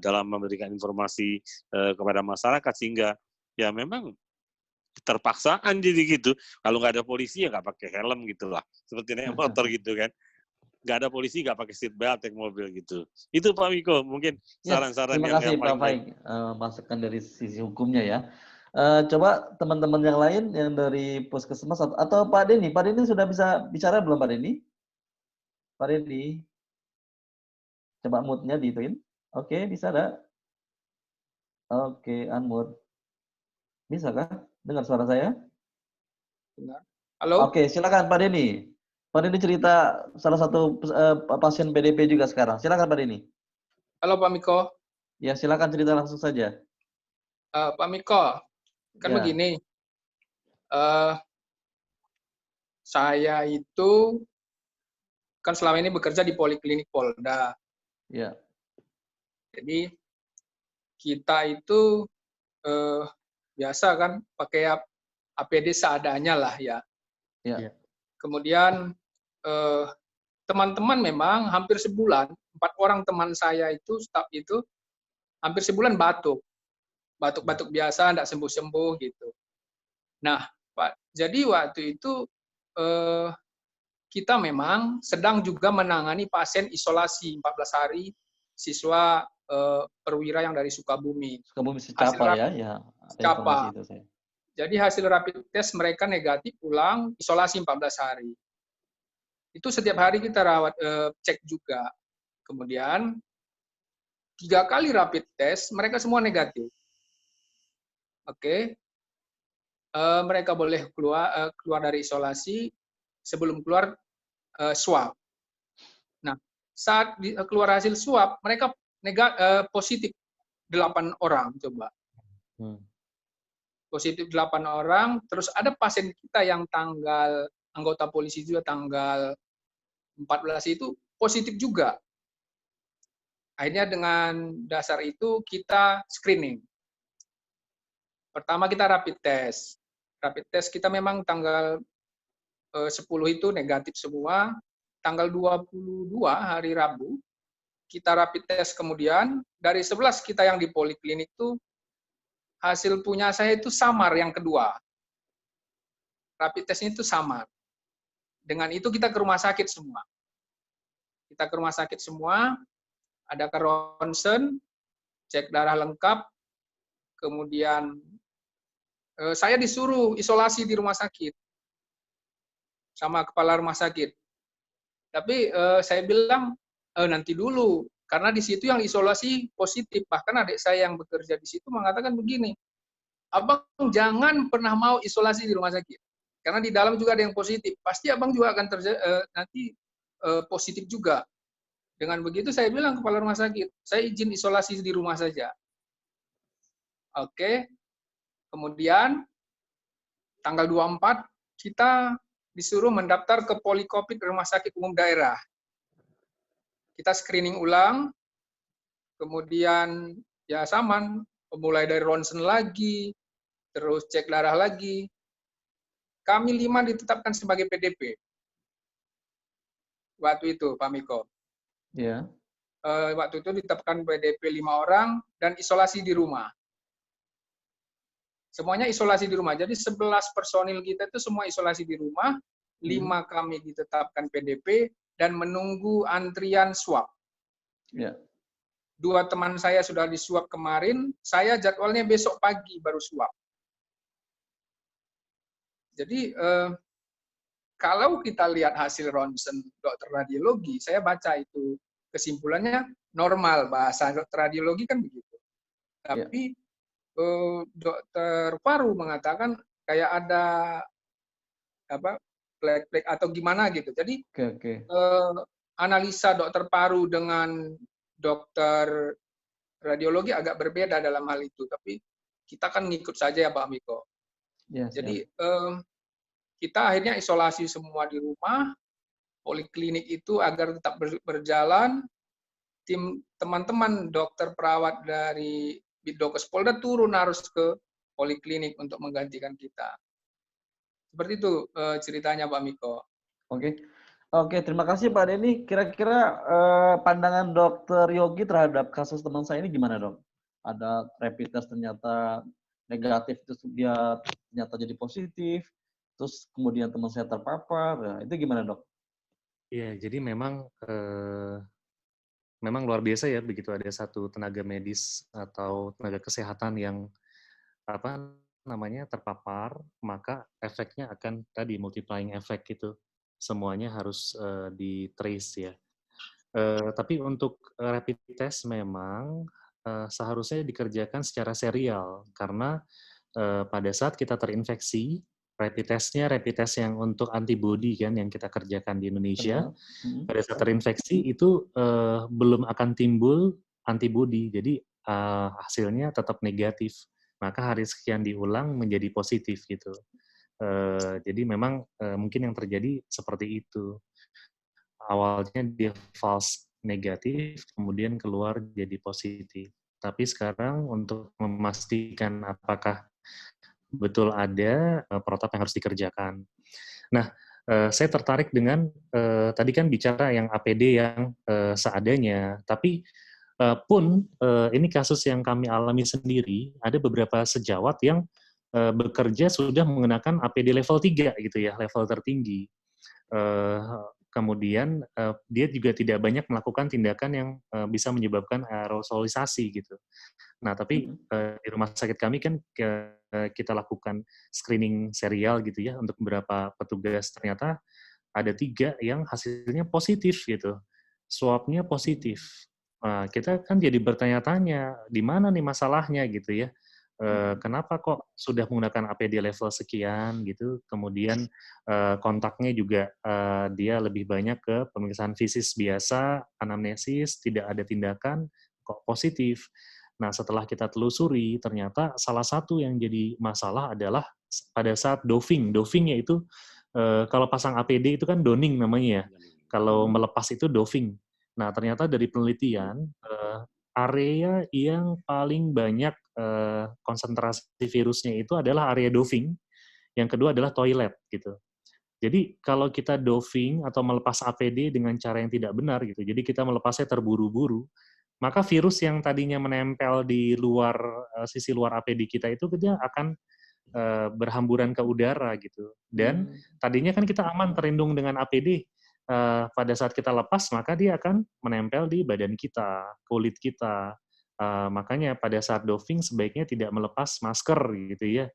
dalam memberikan informasi kepada masyarakat sehingga ya memang terpaksaan jadi gitu. Kalau nggak ada polisi ya nggak pakai helm gitu lah. Seperti naik motor gitu kan. Nggak ada polisi nggak pakai seat belt naik mobil gitu. Itu Pak Miko mungkin saran-saran
terima kasih Pak Faik masukan dari sisi hukumnya ya. Coba teman-teman yang lain yang dari Puskesmas atau Pak Denny sudah bisa bicara belum Pak Denny? Pak Denny, coba mute-nya diituin. Oke, bisa ada? Oke, unmute. Bisa kah? Dengar suara saya?
Halo?
Oke, silakan Pak Denny. Pak Denny cerita salah satu pasien PDP juga sekarang. Silakan Pak Denny.
Halo Pak Miko.
Ya, silakan cerita langsung saja.
Pak Miko, kan begini. Saya itu kan selama ini bekerja di Poliklinik Polda.
Ya.
Jadi kita itu biasa kan pakai APD seadanya lah ya.
Ya.
Kemudian teman-teman memang hampir sebulan, 4 orang teman saya itu, staf itu, hampir sebulan batuk-batuk biasa, tidak sembuh-sembuh gitu. Nah, Pak, jadi waktu itu kita memang sedang juga menangani pasien isolasi 14 hari siswa perwira yang dari Sukabumi.
Sukabumi Secapa ya.
Secapa. Jadi hasil rapid test mereka negatif, pulang isolasi 14 hari. Itu setiap hari kita rawat cek juga. Kemudian 3 kali rapid test mereka semua negatif. Oke. Mereka boleh keluar dari isolasi, sebelum keluar swab. Nah, saat keluar hasil swab mereka positif 8 orang coba. Positif 8 orang, terus ada pasien kita yang anggota polisi juga tanggal 14 itu positif juga. Akhirnya dengan dasar itu kita screening. Pertama kita rapid test. Rapid test kita memang tanggal 10 itu negatif semua. Tanggal 22 hari Rabu, kita rapid test kemudian. Dari 11 kita yang di poliklinik itu, hasil punya saya itu samar yang kedua. Rapid testnya itu samar. Dengan itu kita ke rumah sakit semua. Kita ke rumah sakit semua, ada ke ronsen, cek darah lengkap, kemudian saya disuruh isolasi di rumah sakit sama kepala rumah sakit. Tapi saya bilang nanti dulu, karena di situ yang isolasi positif. Bahkan adik saya yang bekerja di situ mengatakan begini, abang jangan pernah mau isolasi di rumah sakit, karena di dalam juga ada yang positif. Pasti abang juga akan nanti positif juga. Dengan begitu saya bilang kepala rumah sakit, saya izin isolasi di rumah saja. Oke. Kemudian tanggal 24 kita disuruh mendaftar ke Polikopid Rumah Sakit Umum Daerah. kita screening ulang, kemudian ya sama, mulai dari ronsen lagi, terus cek darah lagi. Kami 5 ditetapkan sebagai PDP. Waktu itu, Pak Miko.
Ya.
Waktu itu ditetapkan PDP 5 orang dan isolasi di rumah. Semuanya isolasi di rumah. Jadi 11 personil kita itu semua isolasi di rumah, 5 kami ditetapkan PDP dan menunggu antrian swab.
Ya.
2 teman saya sudah disuap kemarin, saya jadwalnya besok pagi baru swab. Jadi kalau kita lihat hasil ronsen dokter radiologi, saya baca itu kesimpulannya normal, bahasa dokter radiologi kan begitu. Tapi dokter paru mengatakan kayak ada plek-plek atau gimana gitu. Jadi analisa dokter paru dengan dokter radiologi agak berbeda dalam hal itu. Tapi kita kan ngikut saja ya Pak Miko. Jadi kita akhirnya isolasi semua di rumah, poliklinik itu agar tetap berjalan, tim teman-teman dokter perawat dari Bidokes Polda turun harus ke poliklinik untuk menggantikan kita. Seperti itu ceritanya Pak Miko.
Oke, terima kasih Pak Denny. Kira-kira pandangan Dokter Yogi terhadap kasus teman saya ini gimana dok? Ada rapid test ternyata negatif, terus dia ternyata jadi positif, terus kemudian teman saya terpapar, ya, itu gimana dok?
Iya, jadi memang luar biasa ya begitu ada satu tenaga medis atau tenaga kesehatan yang terpapar, maka efeknya akan tadi multiplying effect gitu. Semuanya harus di-trace ya. Tapi untuk rapid test memang seharusnya dikerjakan secara serial karena pada saat kita terinfeksi, rapid test yang untuk antibody kan yang kita kerjakan di Indonesia, pada saat terinfeksi itu belum akan timbul antibody, jadi hasilnya tetap negatif. Maka hari sekian diulang menjadi positif gitu. Jadi memang mungkin yang terjadi seperti itu. Awalnya dia false negatif, kemudian keluar jadi positif. Tapi sekarang untuk memastikan apakah betul ada protap yang harus dikerjakan. Nah, saya tertarik dengan tadi kan bicara yang APD yang seadanya, tapi ini kasus yang kami alami sendiri, ada beberapa sejawat yang bekerja sudah menggunakan APD level 3 gitu ya, level tertinggi. Kemudian dia juga tidak banyak melakukan tindakan yang bisa menyebabkan aerosolisasi gitu. Nah, tapi di rumah sakit kami kan kita lakukan screening serial gitu ya untuk beberapa petugas, ternyata ada 3 yang hasilnya positif gitu. Swabnya positif. Nah, kita kan jadi bertanya-tanya, di mana nih masalahnya gitu ya. Kenapa kok sudah menggunakan APD level sekian gitu, kemudian kontaknya juga dia lebih banyak ke pemeriksaan fisik biasa, anamnesis, tidak ada tindakan, kok positif. Nah, setelah kita telusuri, ternyata salah satu yang jadi masalah adalah pada saat doving. Doving yaitu kalau pasang APD itu kan donning namanya ya. Kalau melepas itu doving. Nah, ternyata dari penelitian, area yang paling banyak konsentrasi virusnya itu adalah area doving, yang kedua adalah toilet gitu. Jadi kalau kita doving atau melepas APD dengan cara yang tidak benar gitu, jadi kita melepasnya terburu-buru, maka virus yang tadinya menempel di luar sisi luar APD kita itu dia akan berhamburan ke udara gitu. Dan tadinya kan kita aman terlindung dengan APD. Pada saat kita lepas, maka dia akan menempel di badan kita, kulit kita. Makanya pada saat doving sebaiknya tidak melepas masker gitu ya.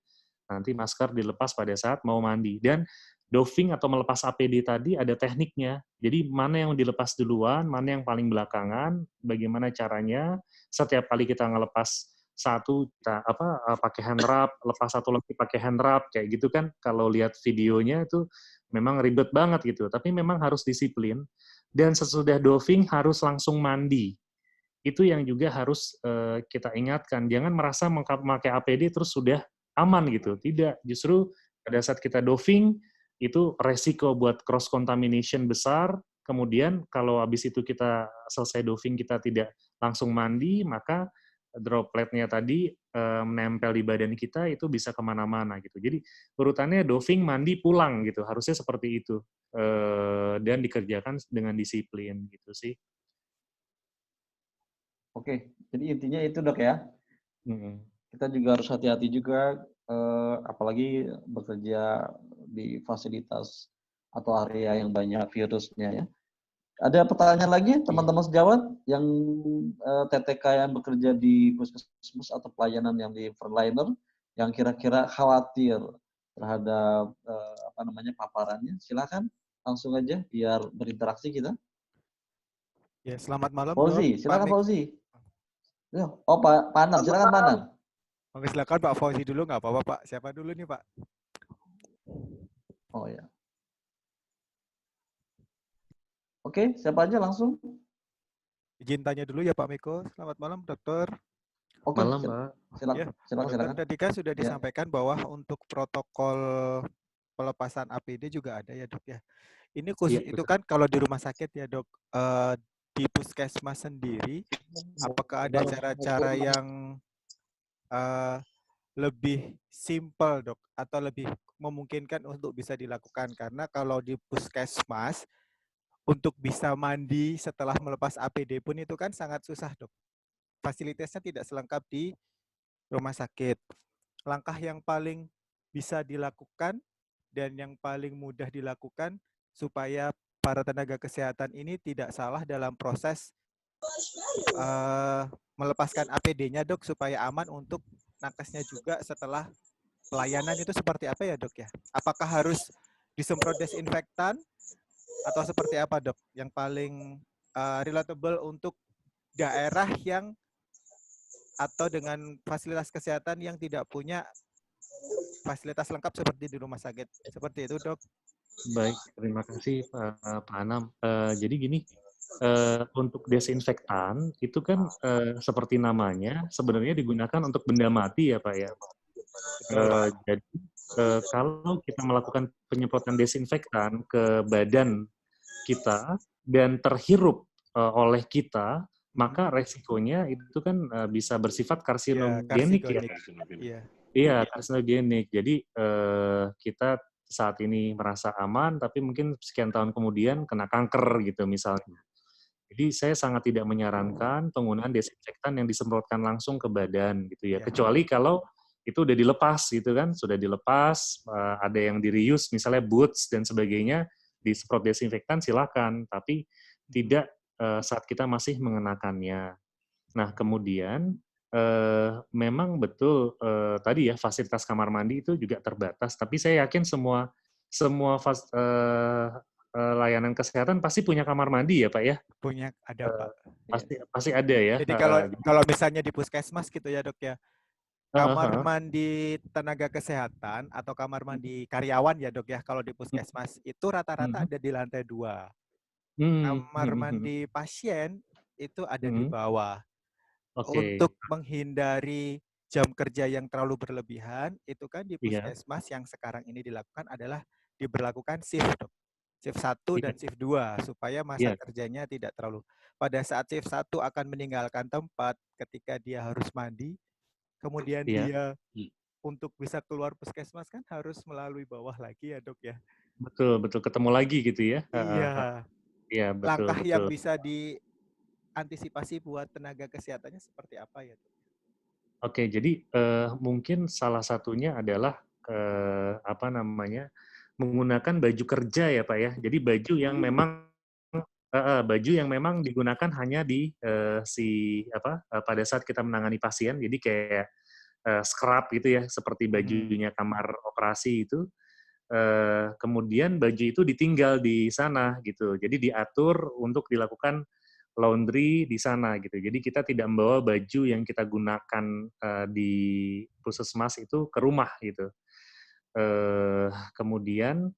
Nanti masker dilepas pada saat mau mandi. Dan doving atau melepas APD tadi ada tekniknya. Jadi mana yang dilepas duluan, mana yang paling belakangan, bagaimana caranya. Setiap kali kita ngelepas satu, kita pakai hand wrap, lepas satu lagi pakai hand wrap, kayak gitu kan. Kalau lihat videonya itu memang ribet banget gitu, tapi memang harus disiplin. Dan sesudah doving harus langsung mandi. Itu yang juga harus kita ingatkan. Jangan merasa memakai APD terus sudah aman gitu. Tidak, justru pada saat kita doving, itu resiko buat cross contamination besar, kemudian kalau habis itu kita selesai doving kita tidak langsung mandi, maka dropletnya tadi menempel di badan kita itu bisa kemana-mana gitu. Jadi urutannya doving, mandi, pulang gitu. Harusnya seperti itu. Dan dikerjakan dengan disiplin gitu sih.
Oke, jadi intinya itu dok ya. Kita juga harus hati-hati juga, apalagi bekerja di fasilitas atau area yang banyak virusnya ya. Ada pertanyaan lagi teman-teman sejawat yang TTK yang bekerja di puskesmas atau pelayanan yang di frontliner yang kira-kira khawatir terhadap paparannya, silakan langsung aja biar berinteraksi kita.
Ya, selamat malam.
Fauzi, silakan Fauzi. Oh Pak Anam, silakan Pak Anam.
Oke, silakan Pak Fauzi dulu, nggak apa-apa Pak. Siapa dulu nih Pak?
Oh ya. Oke, siapa aja langsung?
Izin tanya dulu ya Pak Miko. Selamat malam, Dokter.
Oke, malam, Pak.
Silakan. Tadi kan sudah disampaikan bahwa untuk protokol pelepasan APD juga ada ya, Dok ya. Ini khusus itu kan kalau di rumah sakit ya, Dok. Di puskesmas sendiri, apakah ada cara-cara yang lebih simpel, Dok, atau lebih memungkinkan untuk bisa dilakukan? Karena kalau di puskesmas untuk bisa mandi setelah melepas APD pun itu kan sangat susah, Dok. Fasilitasnya tidak selengkap di rumah sakit. Langkah yang paling bisa dilakukan dan yang paling mudah dilakukan supaya para tenaga kesehatan ini tidak salah dalam proses melepaskan APD-nya, Dok, supaya aman untuk nakesnya juga setelah pelayanan itu seperti apa ya, Dok ya? Apakah harus disemprot desinfektan? Atau seperti apa, Dok, yang paling relatable untuk daerah yang atau dengan fasilitas kesehatan yang tidak punya fasilitas lengkap seperti di rumah sakit? Seperti itu, Dok.
Baik, terima kasih Pak Anam. Jadi gini, untuk desinfektan itu kan seperti namanya sebenarnya digunakan untuk benda mati ya Pak ya. Jadi kalau kita melakukan penyemprotan desinfektan ke badan kita dan terhirup oleh kita, maka resikonya itu kan bisa bersifat karsinogenik ya. Iya, karsinogenik. Jadi kita saat ini merasa aman, tapi mungkin sekian tahun kemudian kena kanker gitu misalnya. Jadi saya sangat tidak menyarankan penggunaan desinfektan yang disemprotkan langsung ke badan gitu ya. Kecuali kalau itu udah dilepas gitu kan, sudah dilepas, ada yang di-reuse misalnya boots dan sebagainya, disemprot desinfektan silakan, tapi tidak saat kita masih mengenakannya. Nah, kemudian memang betul tadi ya fasilitas kamar mandi itu juga terbatas, tapi saya yakin semua layanan kesehatan pasti punya kamar mandi ya Pak ya?
Punya, ada Pak.
Pasti ada ya.
Jadi kalau misalnya di puskesmas gitu ya Dok ya, kamar mandi tenaga kesehatan atau kamar mandi karyawan ya Dok ya, kalau di puskesmas itu rata-rata ada di lantai 2. Kamar mandi pasien itu ada di bawah. Untuk menghindari jam kerja yang terlalu berlebihan, itu kan di puskesmas yang sekarang ini dilakukan adalah diberlakukan shift, Dok. Shift 1 dan shift 2, supaya masa kerjanya tidak terlalu. Pada saat shift 1 akan meninggalkan tempat ketika dia harus mandi, kemudian dia untuk bisa keluar puskesmas kan harus melalui bawah lagi ya Dok ya.
Betul, ketemu lagi gitu ya. Iya, betul.
Langkah yang bisa diantisipasi buat tenaga kesehatannya seperti apa ya Dok?
Oke, jadi mungkin salah satunya adalah menggunakan baju kerja ya Pak ya. Jadi baju yang memang digunakan hanya di pada saat kita menangani pasien. Jadi kayak scrub gitu ya, seperti bajunya kamar operasi itu. Kemudian baju itu ditinggal di sana gitu. Jadi diatur untuk dilakukan laundry di sana gitu. Jadi kita tidak membawa baju yang kita gunakan di puskesmas itu ke rumah gitu. Kemudian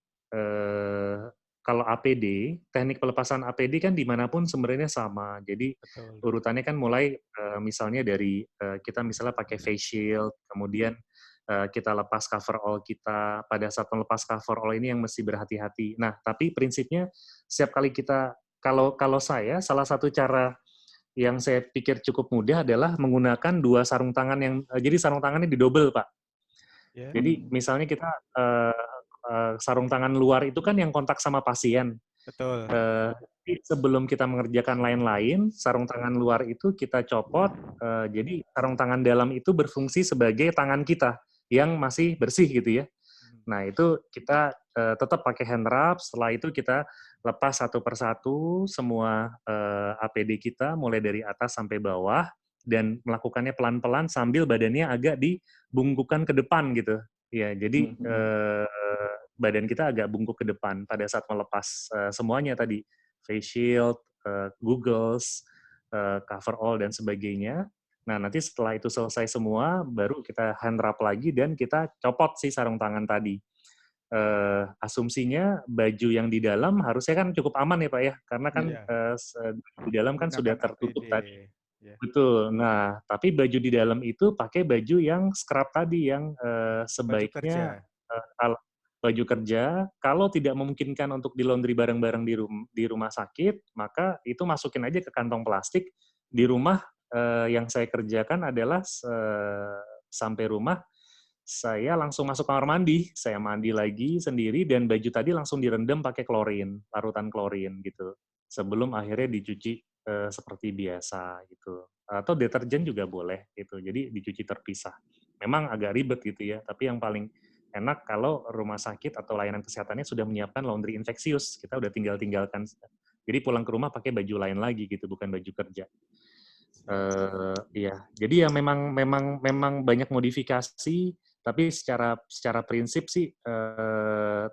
kalau APD, teknik pelepasan APD kan dimanapun sebenarnya sama. Jadi urutannya kan mulai misalnya dari kita misalnya pakai face shield, kemudian kita lepas coverall kita. Pada saat melepas coverall ini yang mesti berhati-hati. Nah, tapi prinsipnya setiap kali kita, kalau saya, salah satu cara yang saya pikir cukup mudah adalah menggunakan 2 sarung tangan yang, jadi sarung tangannya didobel, Pak.
Yeah.
Jadi misalnya kita sarung tangan luar itu kan yang kontak sama pasien.
Betul.
Sebelum kita mengerjakan lain-lain, sarung tangan luar itu kita copot. Jadi sarung tangan dalam itu berfungsi sebagai tangan kita yang masih bersih gitu ya. Nah itu kita tetap pakai hand wrap. Setelah itu kita lepas satu persatu semua APD kita mulai dari atas sampai bawah dan melakukannya pelan-pelan sambil badannya agak dibungkukan ke depan gitu. Ya, jadi badan kita agak bungkuk ke depan pada saat melepas semuanya tadi, face shield, goggles, coverall dan sebagainya. Nah, nanti setelah itu selesai semua, baru kita hand wrap lagi dan kita copot si sarung tangan tadi. Asumsinya baju yang di dalam harusnya kan cukup aman ya Pak ya, karena kan di dalam kan sudah tertutup tadi. Betul. Nah, tapi baju di dalam itu pakai baju yang scrub tadi, yang sebaiknya baju kerja. Kalau tidak memungkinkan untuk di laundry bareng-bareng di rumah sakit, maka itu masukin aja ke kantong plastik. Di rumah yang saya kerjakan adalah sampai rumah, saya langsung masuk kamar mandi. Saya mandi lagi sendiri dan baju tadi langsung direndam pakai klorin, larutan klorin gitu. Sebelum akhirnya dicuci seperti biasa gitu. Atau deterjen juga boleh gitu. Jadi dicuci terpisah. Memang agak ribet gitu ya, tapi yang paling enak kalau rumah sakit atau layanan kesehatannya sudah menyiapkan laundry infeksius. Kita udah tinggalkan. Jadi pulang ke rumah pakai baju lain lagi gitu, bukan baju kerja. Iya. Jadi ya memang banyak modifikasi, tapi secara prinsip sih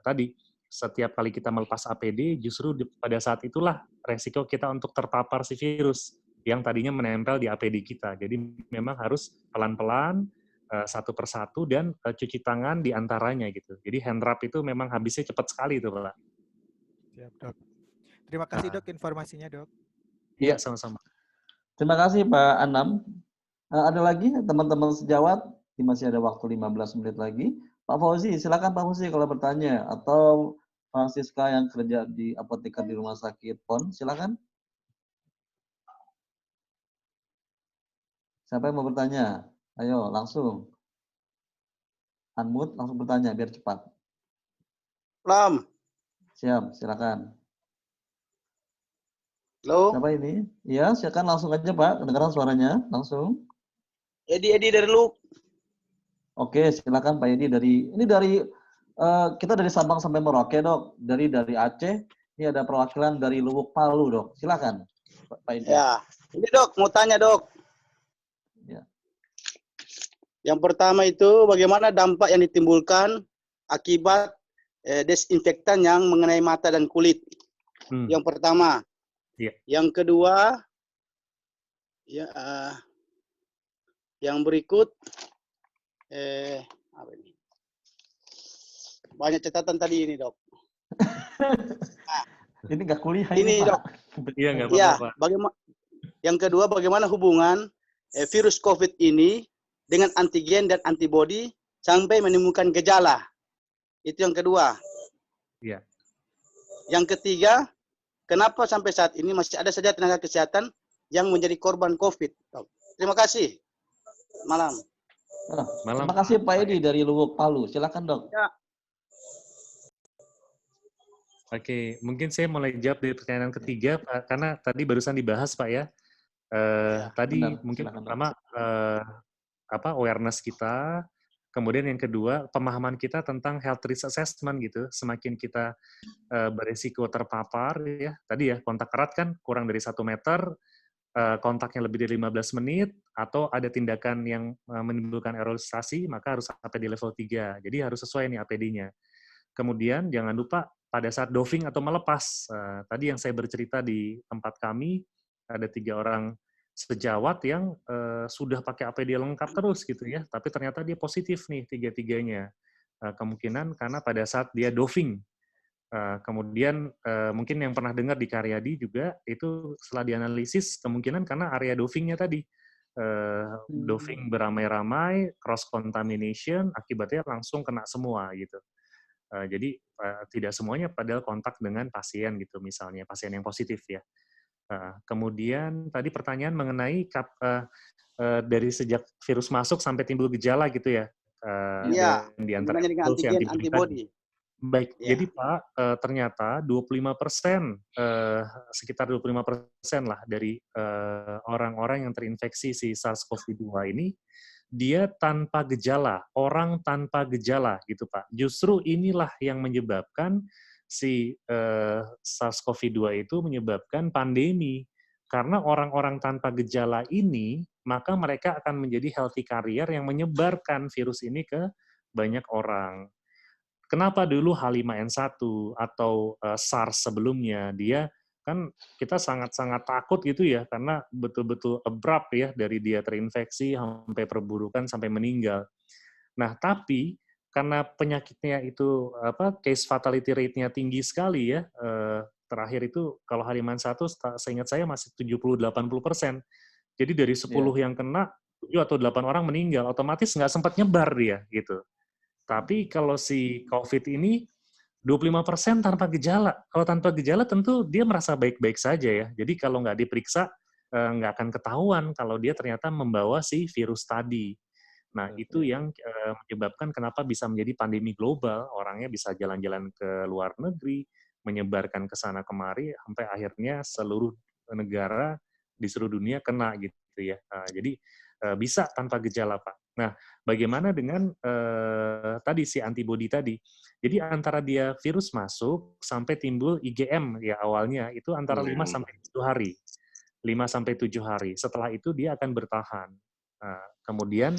tadi setiap kali kita melepas APD, justru pada saat itulah resiko kita untuk terpapar si virus yang tadinya menempel di APD kita. Jadi memang harus pelan-pelan, satu persatu, dan cuci tangan di antaranya gitu. Jadi hand wrap itu memang habisnya cepat sekali itu, Pak.
Siap, Dok. Terima kasih, Dok, informasinya, Dok.
Iya, sama-sama.
Terima kasih Pak Anam. Ada lagi teman-teman sejawat? Masih ada waktu 15 menit lagi. Pak Fauzi, silakan Pak Fauzi kalau bertanya. Atau Francisca yang kerja di apoteker di rumah sakit PON, silakan. Siapa yang mau bertanya? Ayo, langsung. Unmute, langsung bertanya biar cepat.
Lam.
Siap, silakan.
Halo.
Siapa ini? Iya, silakan langsung aja Pak. Kedengaran suaranya, langsung.
Edi dari Luk.
Oke, silakan Pak Edi kita dari Sabang sampai Merauke, Dok. Dari Aceh. Ini ada perwakilan dari Luwuk Palu, Dok. Silakan, Pak Edi.
Ya, ini Dok, mau tanya Dok.
Ya.
Yang pertama itu bagaimana dampak yang ditimbulkan akibat desinfektan yang mengenai mata dan kulit. Yang pertama.
Yeah.
Yang kedua, yang berikut, apa ini? Banyak catatan tadi ini, Dok.
Ini nggak kuliah
ini,
Pak.
Dok.
Iya, nggak apa-apa, Pak.
Yang kedua, bagaimana hubungan virus COVID ini dengan antigen dan antibodi sampai menimbulkan gejala. Itu yang kedua.
Iya.
Yang ketiga, kenapa sampai saat ini masih ada saja tenaga kesehatan yang menjadi korban COVID? Terima kasih. Malam.
Terima kasih Pak Edi dari Luwuk Palu. Silakan Dok.
Ya.
Oke, mungkin saya mulai jawab dari pertanyaan ketiga, Pak, karena tadi barusan dibahas Pak ya. Tadi
benar.
mungkin
Silakan,
pertama awareness kita. Kemudian yang kedua, pemahaman kita tentang health risk assessment gitu. Semakin kita beresiko terpapar, ya tadi ya, kontak erat kan kurang dari 1 meter, kontaknya lebih dari 15 menit, atau ada tindakan yang menimbulkan aerosolisasi, maka harus APD level 3. Jadi harus sesuai nih APD-nya. Kemudian jangan lupa pada saat doving atau melepas, tadi yang saya bercerita di tempat kami, ada 3 orang sejawat yang sudah pakai APD lengkap terus gitu ya, tapi ternyata dia positif nih 3-3-nya. Kemungkinan karena pada saat dia doving. Kemudian mungkin yang pernah dengar di Karyadi juga, itu setelah dianalisis kemungkinan karena area dovingnya tadi. doving beramai-ramai, cross contamination, akibatnya langsung kena semua gitu. Jadi tidak semuanya padahal kontak dengan pasien gitu, misalnya pasien yang positif ya. Kemudian tadi pertanyaan mengenai dari sejak virus masuk sampai timbul gejala gitu ya.
Iya,
Dan di antara
hubungannya dengan
itu
antigen, antibody.
Baik,
Ya.
jadi Pak, ternyata 25%, sekitar 25% lah dari orang-orang yang terinfeksi si SARS-CoV-2 ini, dia tanpa gejala, orang tanpa gejala gitu Pak. Justru inilah yang menyebabkan si SARS-CoV-2 itu menyebabkan pandemi. Karena orang-orang tanpa gejala ini, maka mereka akan menjadi healthy carrier yang menyebarkan virus ini ke banyak orang. Kenapa dulu H5N1 atau SARS sebelumnya, dia kan kita sangat-sangat takut gitu ya, karena betul-betul abrupt ya, dari dia terinfeksi sampai perburukan sampai meninggal. Nah, tapi karena penyakitnya itu case fatality rate-nya tinggi sekali ya, terakhir itu kalau H5N1 seingat saya masih 70-80%. Jadi dari 10 yang kena, 7 atau 8 orang meninggal, otomatis nggak sempat nyebar dia gitu. Tapi kalau si COVID ini 25% tanpa gejala. Kalau tanpa gejala tentu dia merasa baik-baik saja ya. Jadi kalau nggak diperiksa, nggak akan ketahuan kalau dia ternyata membawa si virus tadi. Nah, itu yang menyebabkan kenapa bisa menjadi pandemi global. Orangnya bisa jalan-jalan ke luar negeri, menyebarkan ke sana kemari, sampai akhirnya seluruh negara di seluruh dunia kena gitu ya. Jadi bisa tanpa gejala, Pak. Nah, bagaimana dengan tadi si antibody tadi? Jadi antara dia virus masuk sampai timbul IgM ya awalnya itu antara 5 sampai 7 hari. 5 sampai 7 hari. Setelah itu dia akan bertahan. Kemudian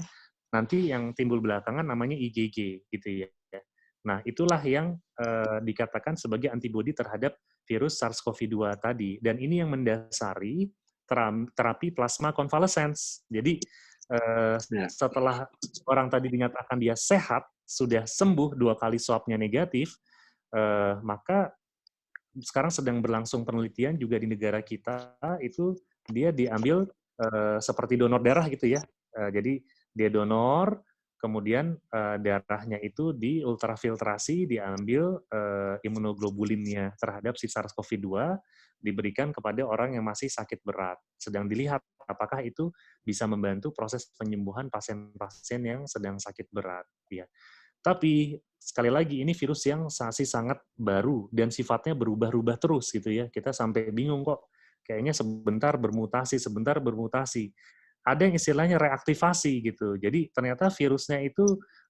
nanti yang timbul belakangan namanya IgG gitu ya. Nah, itulah yang dikatakan sebagai antibody terhadap virus SARS-CoV-2 tadi. Dan ini yang mendasari terapi plasma convalescence. Jadi setelah orang tadi dinyatakan dia sehat, sudah sembuh 2 kali swabnya negatif, maka sekarang sedang berlangsung penelitian juga di negara kita, itu dia diambil seperti donor darah gitu ya. Jadi dia donor, kemudian darahnya itu di ultrafiltrasi, diambil imunoglobulinnya terhadap si SARS-CoV-2, diberikan kepada orang yang masih sakit berat. Sedang dilihat apakah itu bisa membantu proses penyembuhan pasien-pasien yang sedang sakit berat. Ya. Tapi sekali lagi ini virus yang masih sangat baru dan sifatnya berubah-ubah terus gitu ya. Kita sampai bingung kok. Kayaknya sebentar bermutasi. Ada yang istilahnya reaktivasi gitu. Jadi ternyata virusnya itu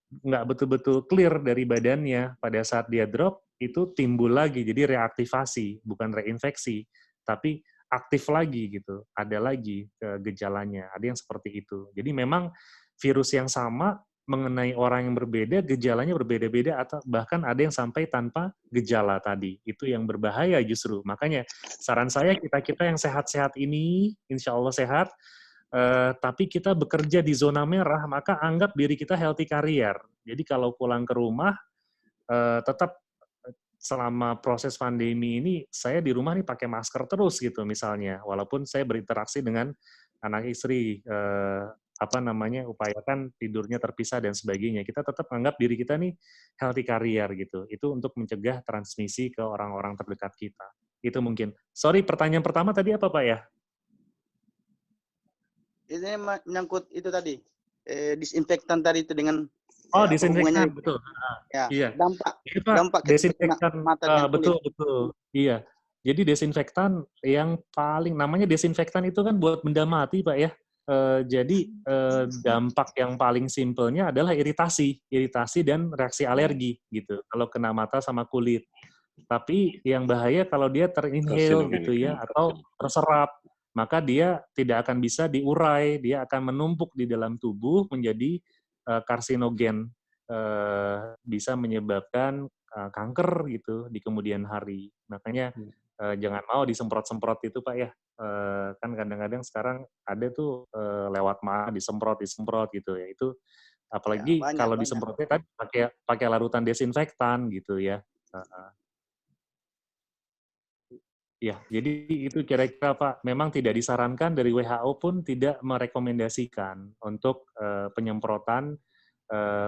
nggak betul-betul clear dari badannya. Pada saat dia drop, itu timbul lagi. Jadi reaktivasi, bukan reinfeksi. Tapi aktif lagi gitu. Ada lagi gejalanya. Ada yang seperti itu. Jadi memang virus yang sama mengenai orang yang berbeda, gejalanya berbeda-beda, atau bahkan ada yang sampai tanpa gejala tadi. Itu yang berbahaya justru. Makanya saran saya kita-kita yang sehat-sehat ini, insya Allah sehat, tapi kita bekerja di zona merah, maka anggap diri kita healthy carrier. Jadi kalau pulang ke rumah, tetap selama proses pandemi ini, saya di rumah nih pakai masker terus gitu misalnya. Walaupun saya berinteraksi dengan anak istri, upayakan tidurnya terpisah dan sebagainya. Kita tetap anggap diri kita nih healthy carrier gitu. Itu untuk mencegah transmisi ke orang-orang terdekat kita. Itu mungkin. Sorry, pertanyaan pertama tadi apa Pak ya?
Ini menyangkut itu tadi, disinfektan tadi itu dengan
disinfektan, betul.
Ya,
iya.
dampak
desinfektan,
mata dan kulit.
Betul. Iya. Jadi desinfektan yang paling, namanya desinfektan itu kan buat benda mati Pak ya. Jadi dampak yang paling simpelnya adalah iritasi dan reaksi alergi gitu. Kalau kena mata sama kulit. Tapi yang bahaya kalau dia terinhale gitu ya, atau terserap, maka dia tidak akan bisa diurai, dia akan menumpuk di dalam tubuh menjadi karsinogen, bisa menyebabkan kanker gitu di kemudian hari. Makanya jangan mau disemprot-semprot itu Pak ya. Kan kadang-kadang sekarang ada tuh lewat mata disemprot gitu ya. Itu apalagi ya, kalau disemprotnya kan pakai larutan desinfektan gitu ya. Ya, jadi itu kira-kira Pak, memang tidak disarankan dari WHO pun tidak merekomendasikan untuk penyemprotan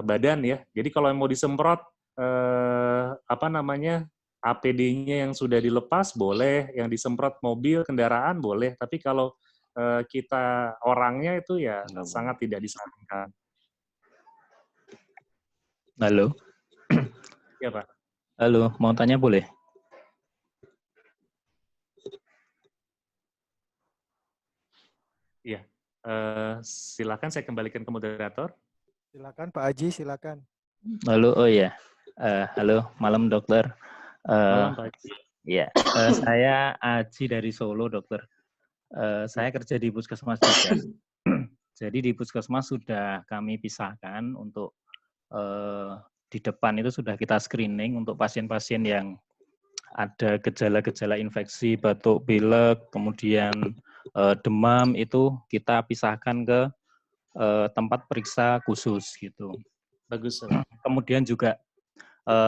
badan ya. Jadi kalau yang mau disemprot APD-nya yang sudah dilepas boleh, yang disemprot mobil, kendaraan boleh, tapi kalau kita orangnya itu ya sangat tidak disarankan.
Halo.
Ya Pak.
Halo, mau tanya boleh?
Iya, silakan saya kembalikan ke moderator.
Silakan Pak Haji, silakan.
Halo, oh ya, halo, malam dokter.
Malam Pak Haji.
Ya, saya Aji dari Solo dokter. Saya kerja di puskesmas juga. Jadi di puskesmas sudah kami pisahkan untuk di depan itu sudah kita screening untuk pasien-pasien yang ada gejala-gejala infeksi, batuk, pilek, kemudian demam, itu kita pisahkan ke tempat periksa khusus gitu.
Bagus.
Kemudian juga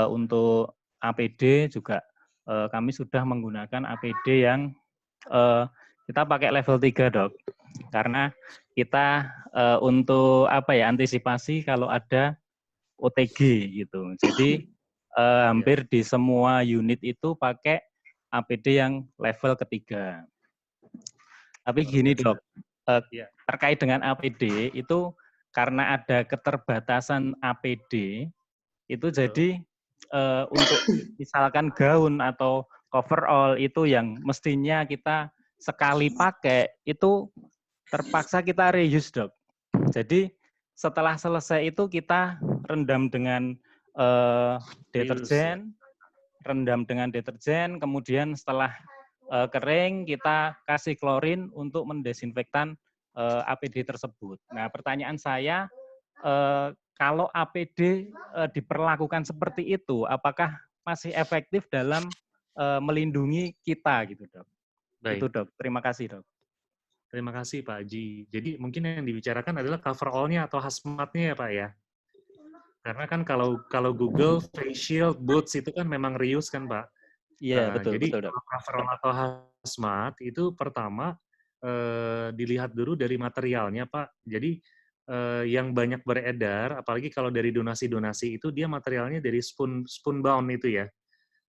untuk APD juga kami sudah menggunakan APD yang kita pakai level 3 dok, karena kita untuk antisipasi kalau ada OTG gitu. Jadi hampir di semua unit itu pakai APD yang level ketiga. Tapi gini dok, terkait dengan APD itu karena ada keterbatasan APD, itu jadi untuk misalkan gaun atau coverall itu yang mestinya kita sekali pakai, itu terpaksa kita reuse dok. Jadi setelah selesai itu kita rendam dengan deterjen, kemudian setelah kering kita kasih klorin untuk mendesinfektan APD tersebut. Nah, pertanyaan saya, kalau APD diperlakukan seperti itu, apakah masih efektif dalam melindungi kita gitu, dok?
Baik.
Itu dok. Terima kasih dok.
Terima kasih Pak Haji. Jadi mungkin yang dibicarakan adalah coverall-nya atau hazmatnya ya Pak ya. Karena kan kalau Google face shield, boots itu kan memang reuse kan Pak.
Iya betul.
Jadi
betul, dok.
coverall atau hazmat itu pertama dilihat dulu dari materialnya Pak. Jadi yang banyak beredar, apalagi kalau dari donasi-donasi itu dia materialnya dari spoon bound itu ya.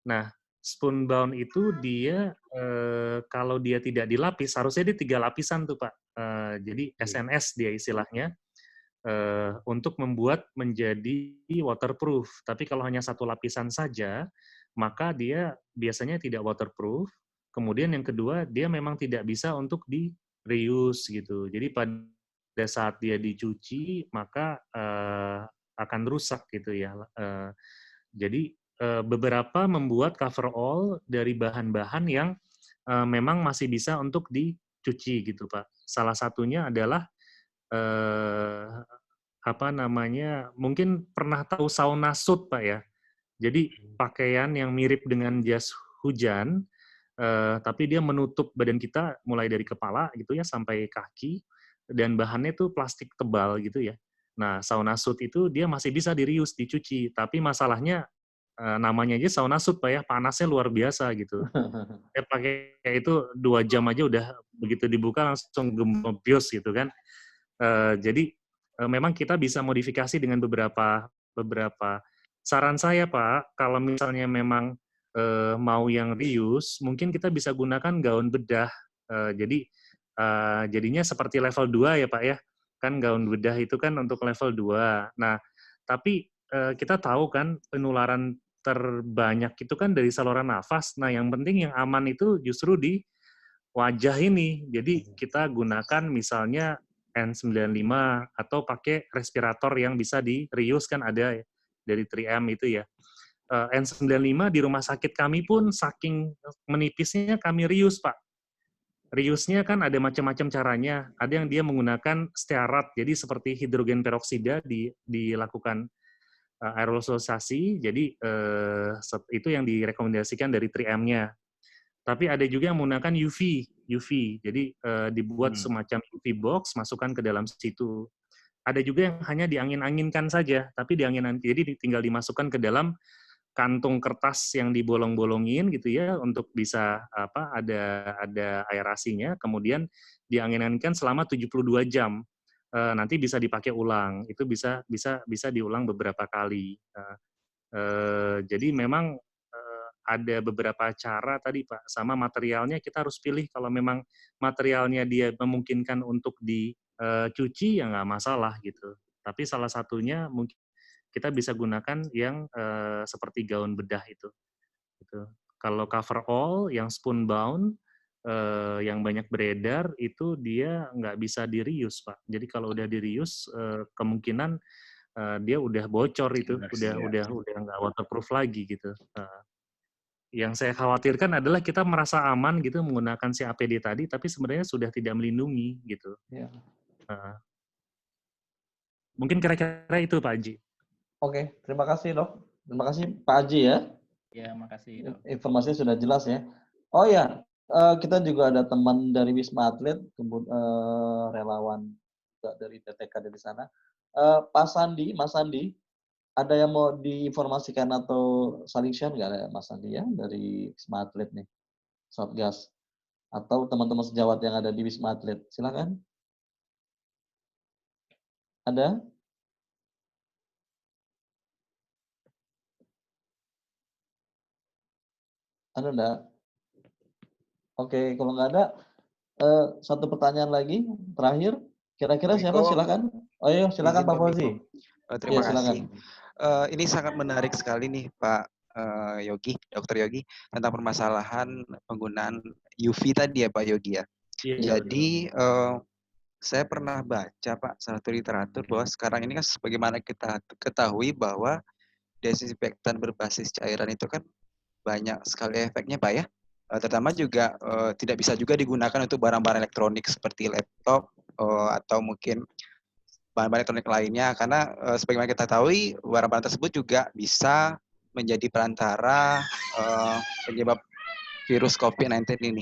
Nah, spoon bound itu dia kalau dia tidak dilapis, harusnya dia 3 lapisan tuh Pak. Jadi SNS dia istilahnya untuk membuat menjadi waterproof. Tapi kalau hanya 1 lapisan saja, maka dia biasanya tidak waterproof. Kemudian yang kedua, dia memang tidak bisa untuk di reuse gitu. Jadi pada saat dia dicuci, maka akan rusak gitu ya. Jadi beberapa membuat coverall dari bahan-bahan yang memang masih bisa untuk dicuci gitu Pak. Salah satunya adalah mungkin pernah tahu sauna suit Pak ya. Jadi pakaian yang mirip dengan jas hujan, tapi dia menutup badan kita mulai dari kepala gitu ya sampai kaki, dan bahannya tuh plastik tebal gitu ya. Nah, sauna suit itu dia masih bisa di-reuse, dicuci, tapi masalahnya namanya aja sauna suit Pak ya, panasnya luar biasa gitu. Saya pakai itu 2 jam aja udah begitu dibuka langsung gemebius gitu kan. Jadi memang kita bisa modifikasi dengan beberapa. Saran saya Pak, kalau misalnya memang mau yang reuse, mungkin kita bisa gunakan gaun bedah. Jadi jadinya seperti level 2 ya Pak ya. Kan gaun bedah itu kan untuk level 2. Nah, tapi kita tahu kan penularan terbanyak itu kan dari saluran nafas. Nah, yang penting yang aman itu justru di wajah ini. Jadi kita gunakan misalnya N95 atau pakai respirator yang bisa di-reuse kan ada dari 3M itu ya. N95 di rumah sakit kami pun saking menipisnya kami reuse Pak. Reuse-nya kan ada macam-macam caranya. Ada yang dia menggunakan stearat, jadi seperti hidrogen peroksida dilakukan aerosolisasi, jadi itu yang direkomendasikan dari 3M-nya. Tapi ada juga yang menggunakan UV, jadi dibuat semacam UV box, masukkan ke dalam situ. Ada juga yang hanya diangin-anginkan saja, tapi jadi tinggal dimasukkan ke dalam kantung kertas yang dibolong-bolongin gitu ya untuk bisa ada aerasinya, kemudian dianginkan selama 72 jam. Nanti bisa dipakai ulang. Itu bisa diulang beberapa kali. Jadi memang ada beberapa cara tadi Pak, sama materialnya kita harus pilih. Kalau memang materialnya dia memungkinkan untuk dicuci ya nggak masalah gitu. Tapi salah satunya mungkin kita bisa gunakan yang seperti gaun bedah itu. Gitu. Kalau cover all yang spoon bound yang banyak beredar itu dia nggak bisa di-reuse Pak. Jadi kalau udah di-reuse kemungkinan dia udah bocor itu, udah nggak waterproof lagi gitu. Yang saya khawatirkan adalah kita merasa aman gitu menggunakan si APD tadi, tapi sebenarnya sudah tidak melindungi gitu.
Ya.
Mungkin kira-kira itu Pak Haji.
Oke, terima kasih Dok. Terima kasih Pak Haji ya.
Ya, makasih Dok.
Informasinya sudah jelas ya. Oh ya, kita juga ada teman dari Wisma Atlet, relawan dari TTK dari sana. Pak Sandi, Mas Sandi, ada yang mau diinformasikan atau saling share nggak ya Mas Sandi ya dari Wisma Atlet nih, Satgas, atau teman-teman sejawat yang ada di Wisma Atlet? Silakan. Ada? Ada enggak? Oke, kalau nggak ada, satu pertanyaan lagi, terakhir. Kira-kira siapa? Silakan. Oh iya, silakan Pak Fauzi.
Terima
Ya, silakan.
kasih. Ini sangat menarik sekali nih Pak Yogi, Dr. Yogi, tentang permasalahan penggunaan UV tadi ya Pak Yogi ya.
Iya,
Jadi saya pernah baca Pak satu literatur bahwa sekarang ini kan sebagaimana kita ketahui bahwa desinfektan berbasis cairan itu kan banyak sekali efeknya Pak ya. Terutama juga tidak bisa juga digunakan untuk barang-barang elektronik seperti laptop atau mungkin bahan-bahan elektronik lainnya, karena sebagaimana kita tahu barang-barang tersebut juga bisa menjadi perantara penyebab virus COVID-19 ini.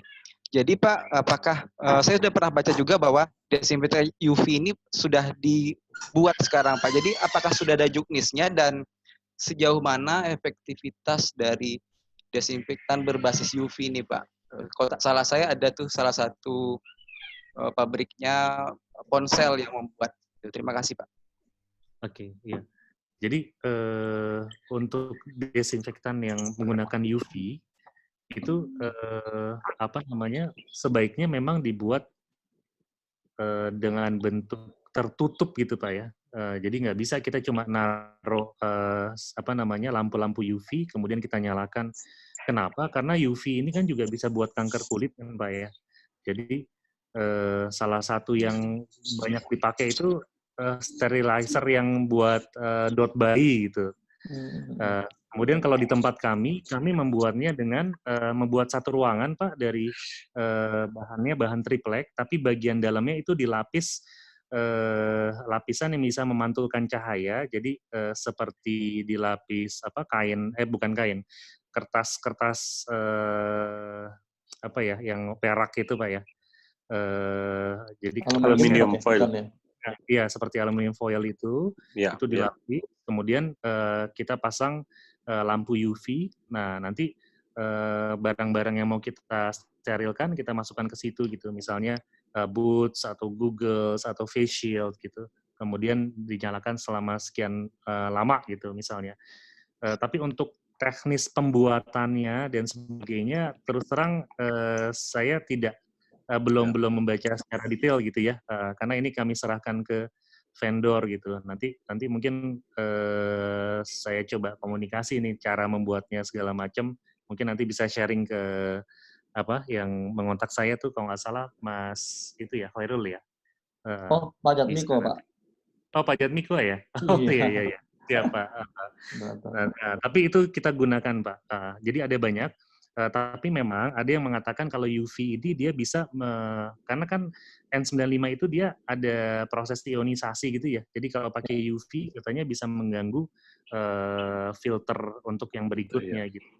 Jadi Pak, apakah saya sudah pernah baca juga bahwa desinfektan UV ini sudah dibuat sekarang Pak. Jadi apakah sudah ada juknisnya dan sejauh mana efektivitas dari desinfektan berbasis UV ini Pak? Kalau tak salah saya ada tuh salah satu pabriknya ponsel yang membuat. Terima kasih Pak.
Oke, iya. Jadi untuk desinfektan yang menggunakan UV itu sebaiknya memang dibuat dengan bentuk tertutup gitu Pak ya. Jadi nggak bisa kita cuma naruh lampu-lampu UV kemudian kita nyalakan. Kenapa? Karena UV ini kan juga bisa buat kanker kulit kan Pak ya. Jadi salah satu yang banyak dipakai itu sterilizer yang buat dot bayi gitu. Kemudian kalau di tempat kami membuatnya dengan membuat satu ruangan Pak dari bahannya bahan triplek, tapi bagian dalamnya itu dilapis lapisan yang bisa memantulkan cahaya. Jadi seperti dilapis kertas yang perak itu Pak ya. Jadi
aluminium foil.
Iya, seperti aluminium foil itu dilapis. Kemudian kita pasang lampu UV. Nah, nanti barang-barang yang mau kita sterilkan kita masukkan ke situ gitu. Misalnya boots atau goggles atau face shield gitu. Kemudian dinyalakan selama sekian lama gitu misalnya. Tapi untuk teknis pembuatannya dan sebagainya terus terang saya belum membaca secara detail gitu ya, karena ini kami serahkan ke vendor gitu. Nanti mungkin saya coba komunikasi nih cara membuatnya segala macam. Mungkin nanti bisa sharing ke yang mengontak saya tuh kalau nggak salah Mas itu ya Khairul ya.
Pak Jatmiko Pak.
Oh Pak Jatmiko ya. Oh iya. Siap Pak. Tapi itu kita gunakan Pak. Jadi ada banyak. Tapi memang ada yang mengatakan kalau UV ini dia bisa, karena kan N95 itu dia ada proses ionisasi gitu ya. Jadi kalau pakai UV katanya bisa mengganggu filter untuk yang berikutnya gitu.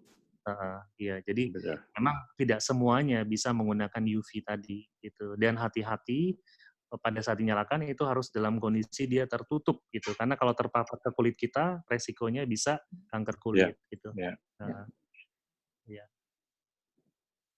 Iya, jadi memang tidak semuanya bisa menggunakan UV tadi gitu. Dan hati-hati pada saat dinyalakan itu harus dalam kondisi dia tertutup gitu. Karena kalau terpapar ke kulit kita, resikonya bisa kanker kulit gitu. Ya.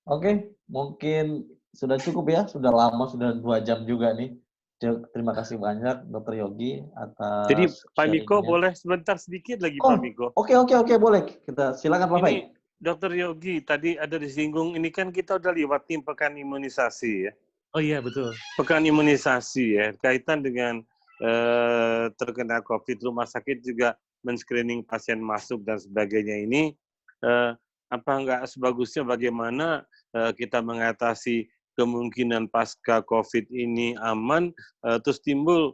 Oke, mungkin sudah cukup ya, sudah lama, sudah 2 jam juga nih. Terima kasih banyak Dr. Yogi atas
Jadi Pak Miko
sharingnya.
boleh sebentar sedikit lagi Pak Miko.
Oke, boleh. Kita silakan Pak Faik.
Ini Dr. Yogi tadi ada disinggung, ini kan kita udah lewat tim pekan imunisasi ya.
Oh iya, betul.
Pekan imunisasi ya, kaitan dengan terkena COVID, rumah sakit juga men-screening pasien masuk dan sebagainya ini, apa enggak sebagusnya bagaimana kita mengatasi kemungkinan pasca COVID ini aman, terus timbul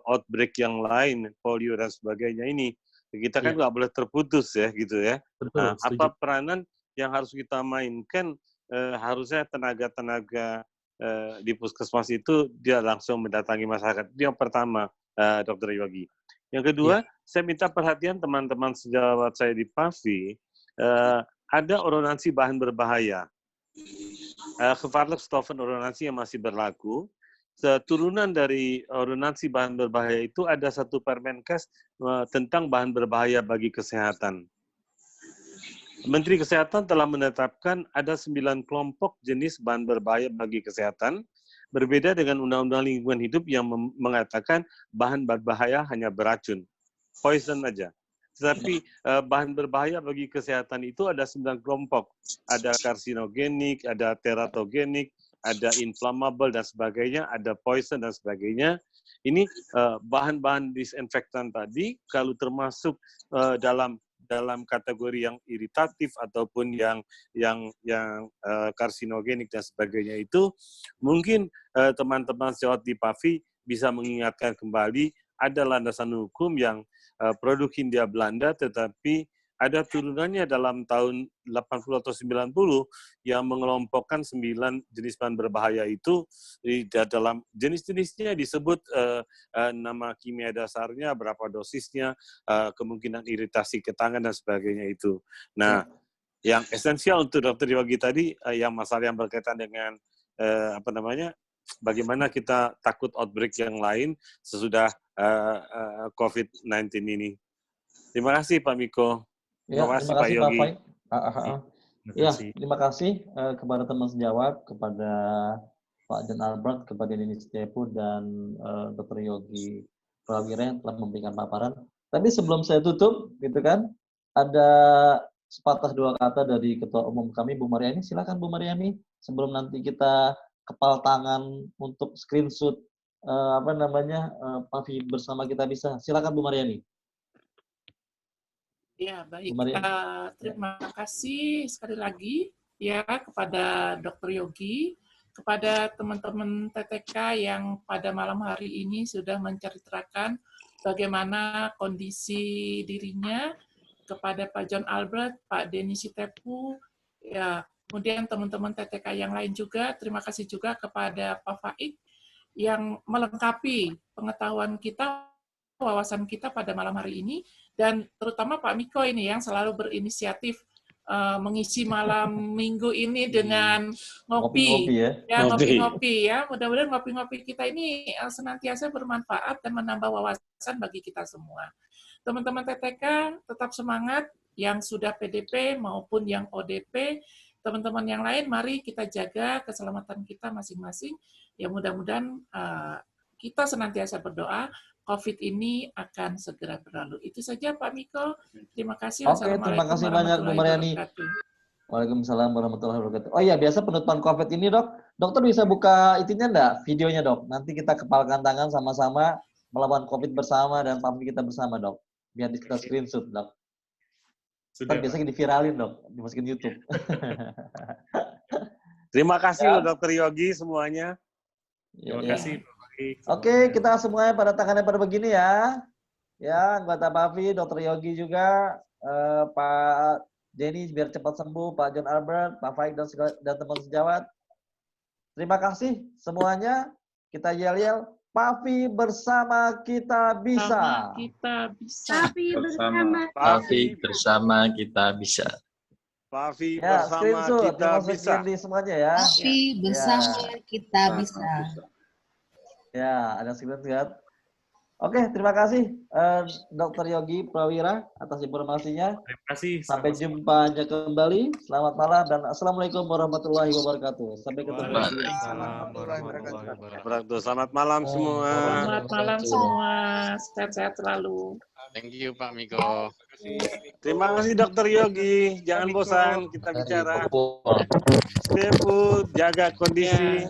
outbreak yang lain, polio dan sebagainya ini. Kita kan nggak boleh terputus ya, gitu ya.
Betul,
apa peranan yang harus kita mainkan, harusnya tenaga-tenaga di puskesmas itu dia langsung mendatangi masyarakat. Itu yang pertama, Dr. Yogi. Yang kedua, saya minta perhatian teman-teman sejawat saya di PAVI, ada ordonansi bahan berbahaya. Gevaarlijk-stoffen ordonansi yang masih berlaku. Turunan dari ordonansi bahan berbahaya itu ada satu Permenkes tentang bahan berbahaya bagi kesehatan. Menteri Kesehatan telah menetapkan ada 9 kelompok jenis bahan berbahaya bagi kesehatan, berbeda dengan Undang-Undang Lingkungan Hidup yang mengatakan bahan berbahaya hanya beracun, poison aja. Tetapi bahan berbahaya bagi kesehatan itu ada 9 kelompok. Ada karsinogenik, ada teratogenik, ada inflammable dan sebagainya, ada poison dan sebagainya. Ini bahan-bahan disinfektan tadi, kalau termasuk dalam kategori yang iritatif ataupun yang karsinogenik dan sebagainya itu, mungkin teman-teman sejawat di PAVI bisa mengingatkan kembali ada landasan hukum yang produk Hindia Belanda, tetapi ada turunannya dalam tahun 80 atau 90 yang mengelompokkan 9 jenis bahan berbahaya itu. Di dalam jenis-jenisnya disebut nama kimia dasarnya, berapa dosisnya, kemungkinan iritasi ke tangan dan sebagainya itu. Nah, yang esensial untuk Dr. Yogi tadi, yang masalah yang berkaitan dengan bagaimana kita takut outbreak yang lain sesudah COVID-19 ini. Terima kasih Pak Miko.
Terima kasih Pak Yogi. Terima kasih kepada teman sejawat, kepada Pak John Albert, kepada Denis Tepu, dan Dr. Yogi Prawira yang telah memberikan paparan. Tapi sebelum saya tutup, gitu kan, ada sepatah dua kata dari Ketua Umum kami, Bu Mariani. Silakan Bu Mariani, sebelum nanti kita kepal tangan untuk screenshot PAVI bersama kita bisa. Silakan Bu Mariani.
Ya, baik. Terima kasih sekali lagi ya kepada Dr. Yogi, kepada teman-teman TTK yang pada malam hari ini sudah menceritakan bagaimana kondisi dirinya, kepada Pak John Albert, Pak Denis Tepu, ya, kemudian teman-teman TTK yang lain juga. Terima kasih juga kepada Pak Faik yang melengkapi pengetahuan kita, wawasan kita pada malam hari ini. Dan terutama Pak Miko ini yang selalu berinisiatif mengisi malam minggu ini dengan ngopi ya. Ngopi-ngopi ya. Mudah-mudahan ngopi-ngopi kita ini senantiasa bermanfaat dan menambah wawasan bagi kita semua. Teman-teman TTK tetap semangat, yang sudah PDP maupun yang ODP. Teman-teman yang lain, mari kita jaga keselamatan kita masing-masing. Ya mudah-mudahan kita senantiasa berdoa COVID ini akan segera berlalu. Itu saja Pak Miko. Terima kasih.
Oke, terima kasih banyak Bu Mariani. Waalaikumsalam warahmatullahi wabarakatuh. Oh iya, biasa penutupan COVID ini Dok, dokter bisa buka itunya enggak? Videonya Dok. Nanti kita kepalkan tangan sama-sama melawan COVID bersama dan PAVI kita bersama Dok. Biar kita screenshot Dok. Sudah. Biasanya diviralin Dok, dimasukin YouTube.
Terima kasih Dr. Yogi semuanya.
Terima kasih.
Oke, kita semuanya pada tangannya pada begini ya. Ya, anggota PAVI, Dr. Yogi juga, Pak Denny biar cepat sembuh, Pak John Albert, Pak Faik dan teman sejawat. Terima kasih semuanya. Kita yel-yel, PAVI bersama kita bisa.
PAVI
bersama kita bisa.
PAVI
ya,
bersama kita bisa.
Semuanya ya.
PAVI bersama kita bisa.
Ya, ada screenshot. Oke, terima kasih Dr. Yogi Prawira atas informasinya.
Terima kasih.
Sampai jumpa kembali. Selamat malam dan assalamualaikum warahmatullahi wabarakatuh. Sampai ketemu lagi.
Waalaikumsalam warahmatullahi wabarakatuh.
Selamat malam semua.
Selamat malam semua. Sehat-sehat selalu.
Thank you Pak Miko.
Terima kasih Dr. Yogi. Jangan bosan kita bicara. Stay put, jaga kondisi.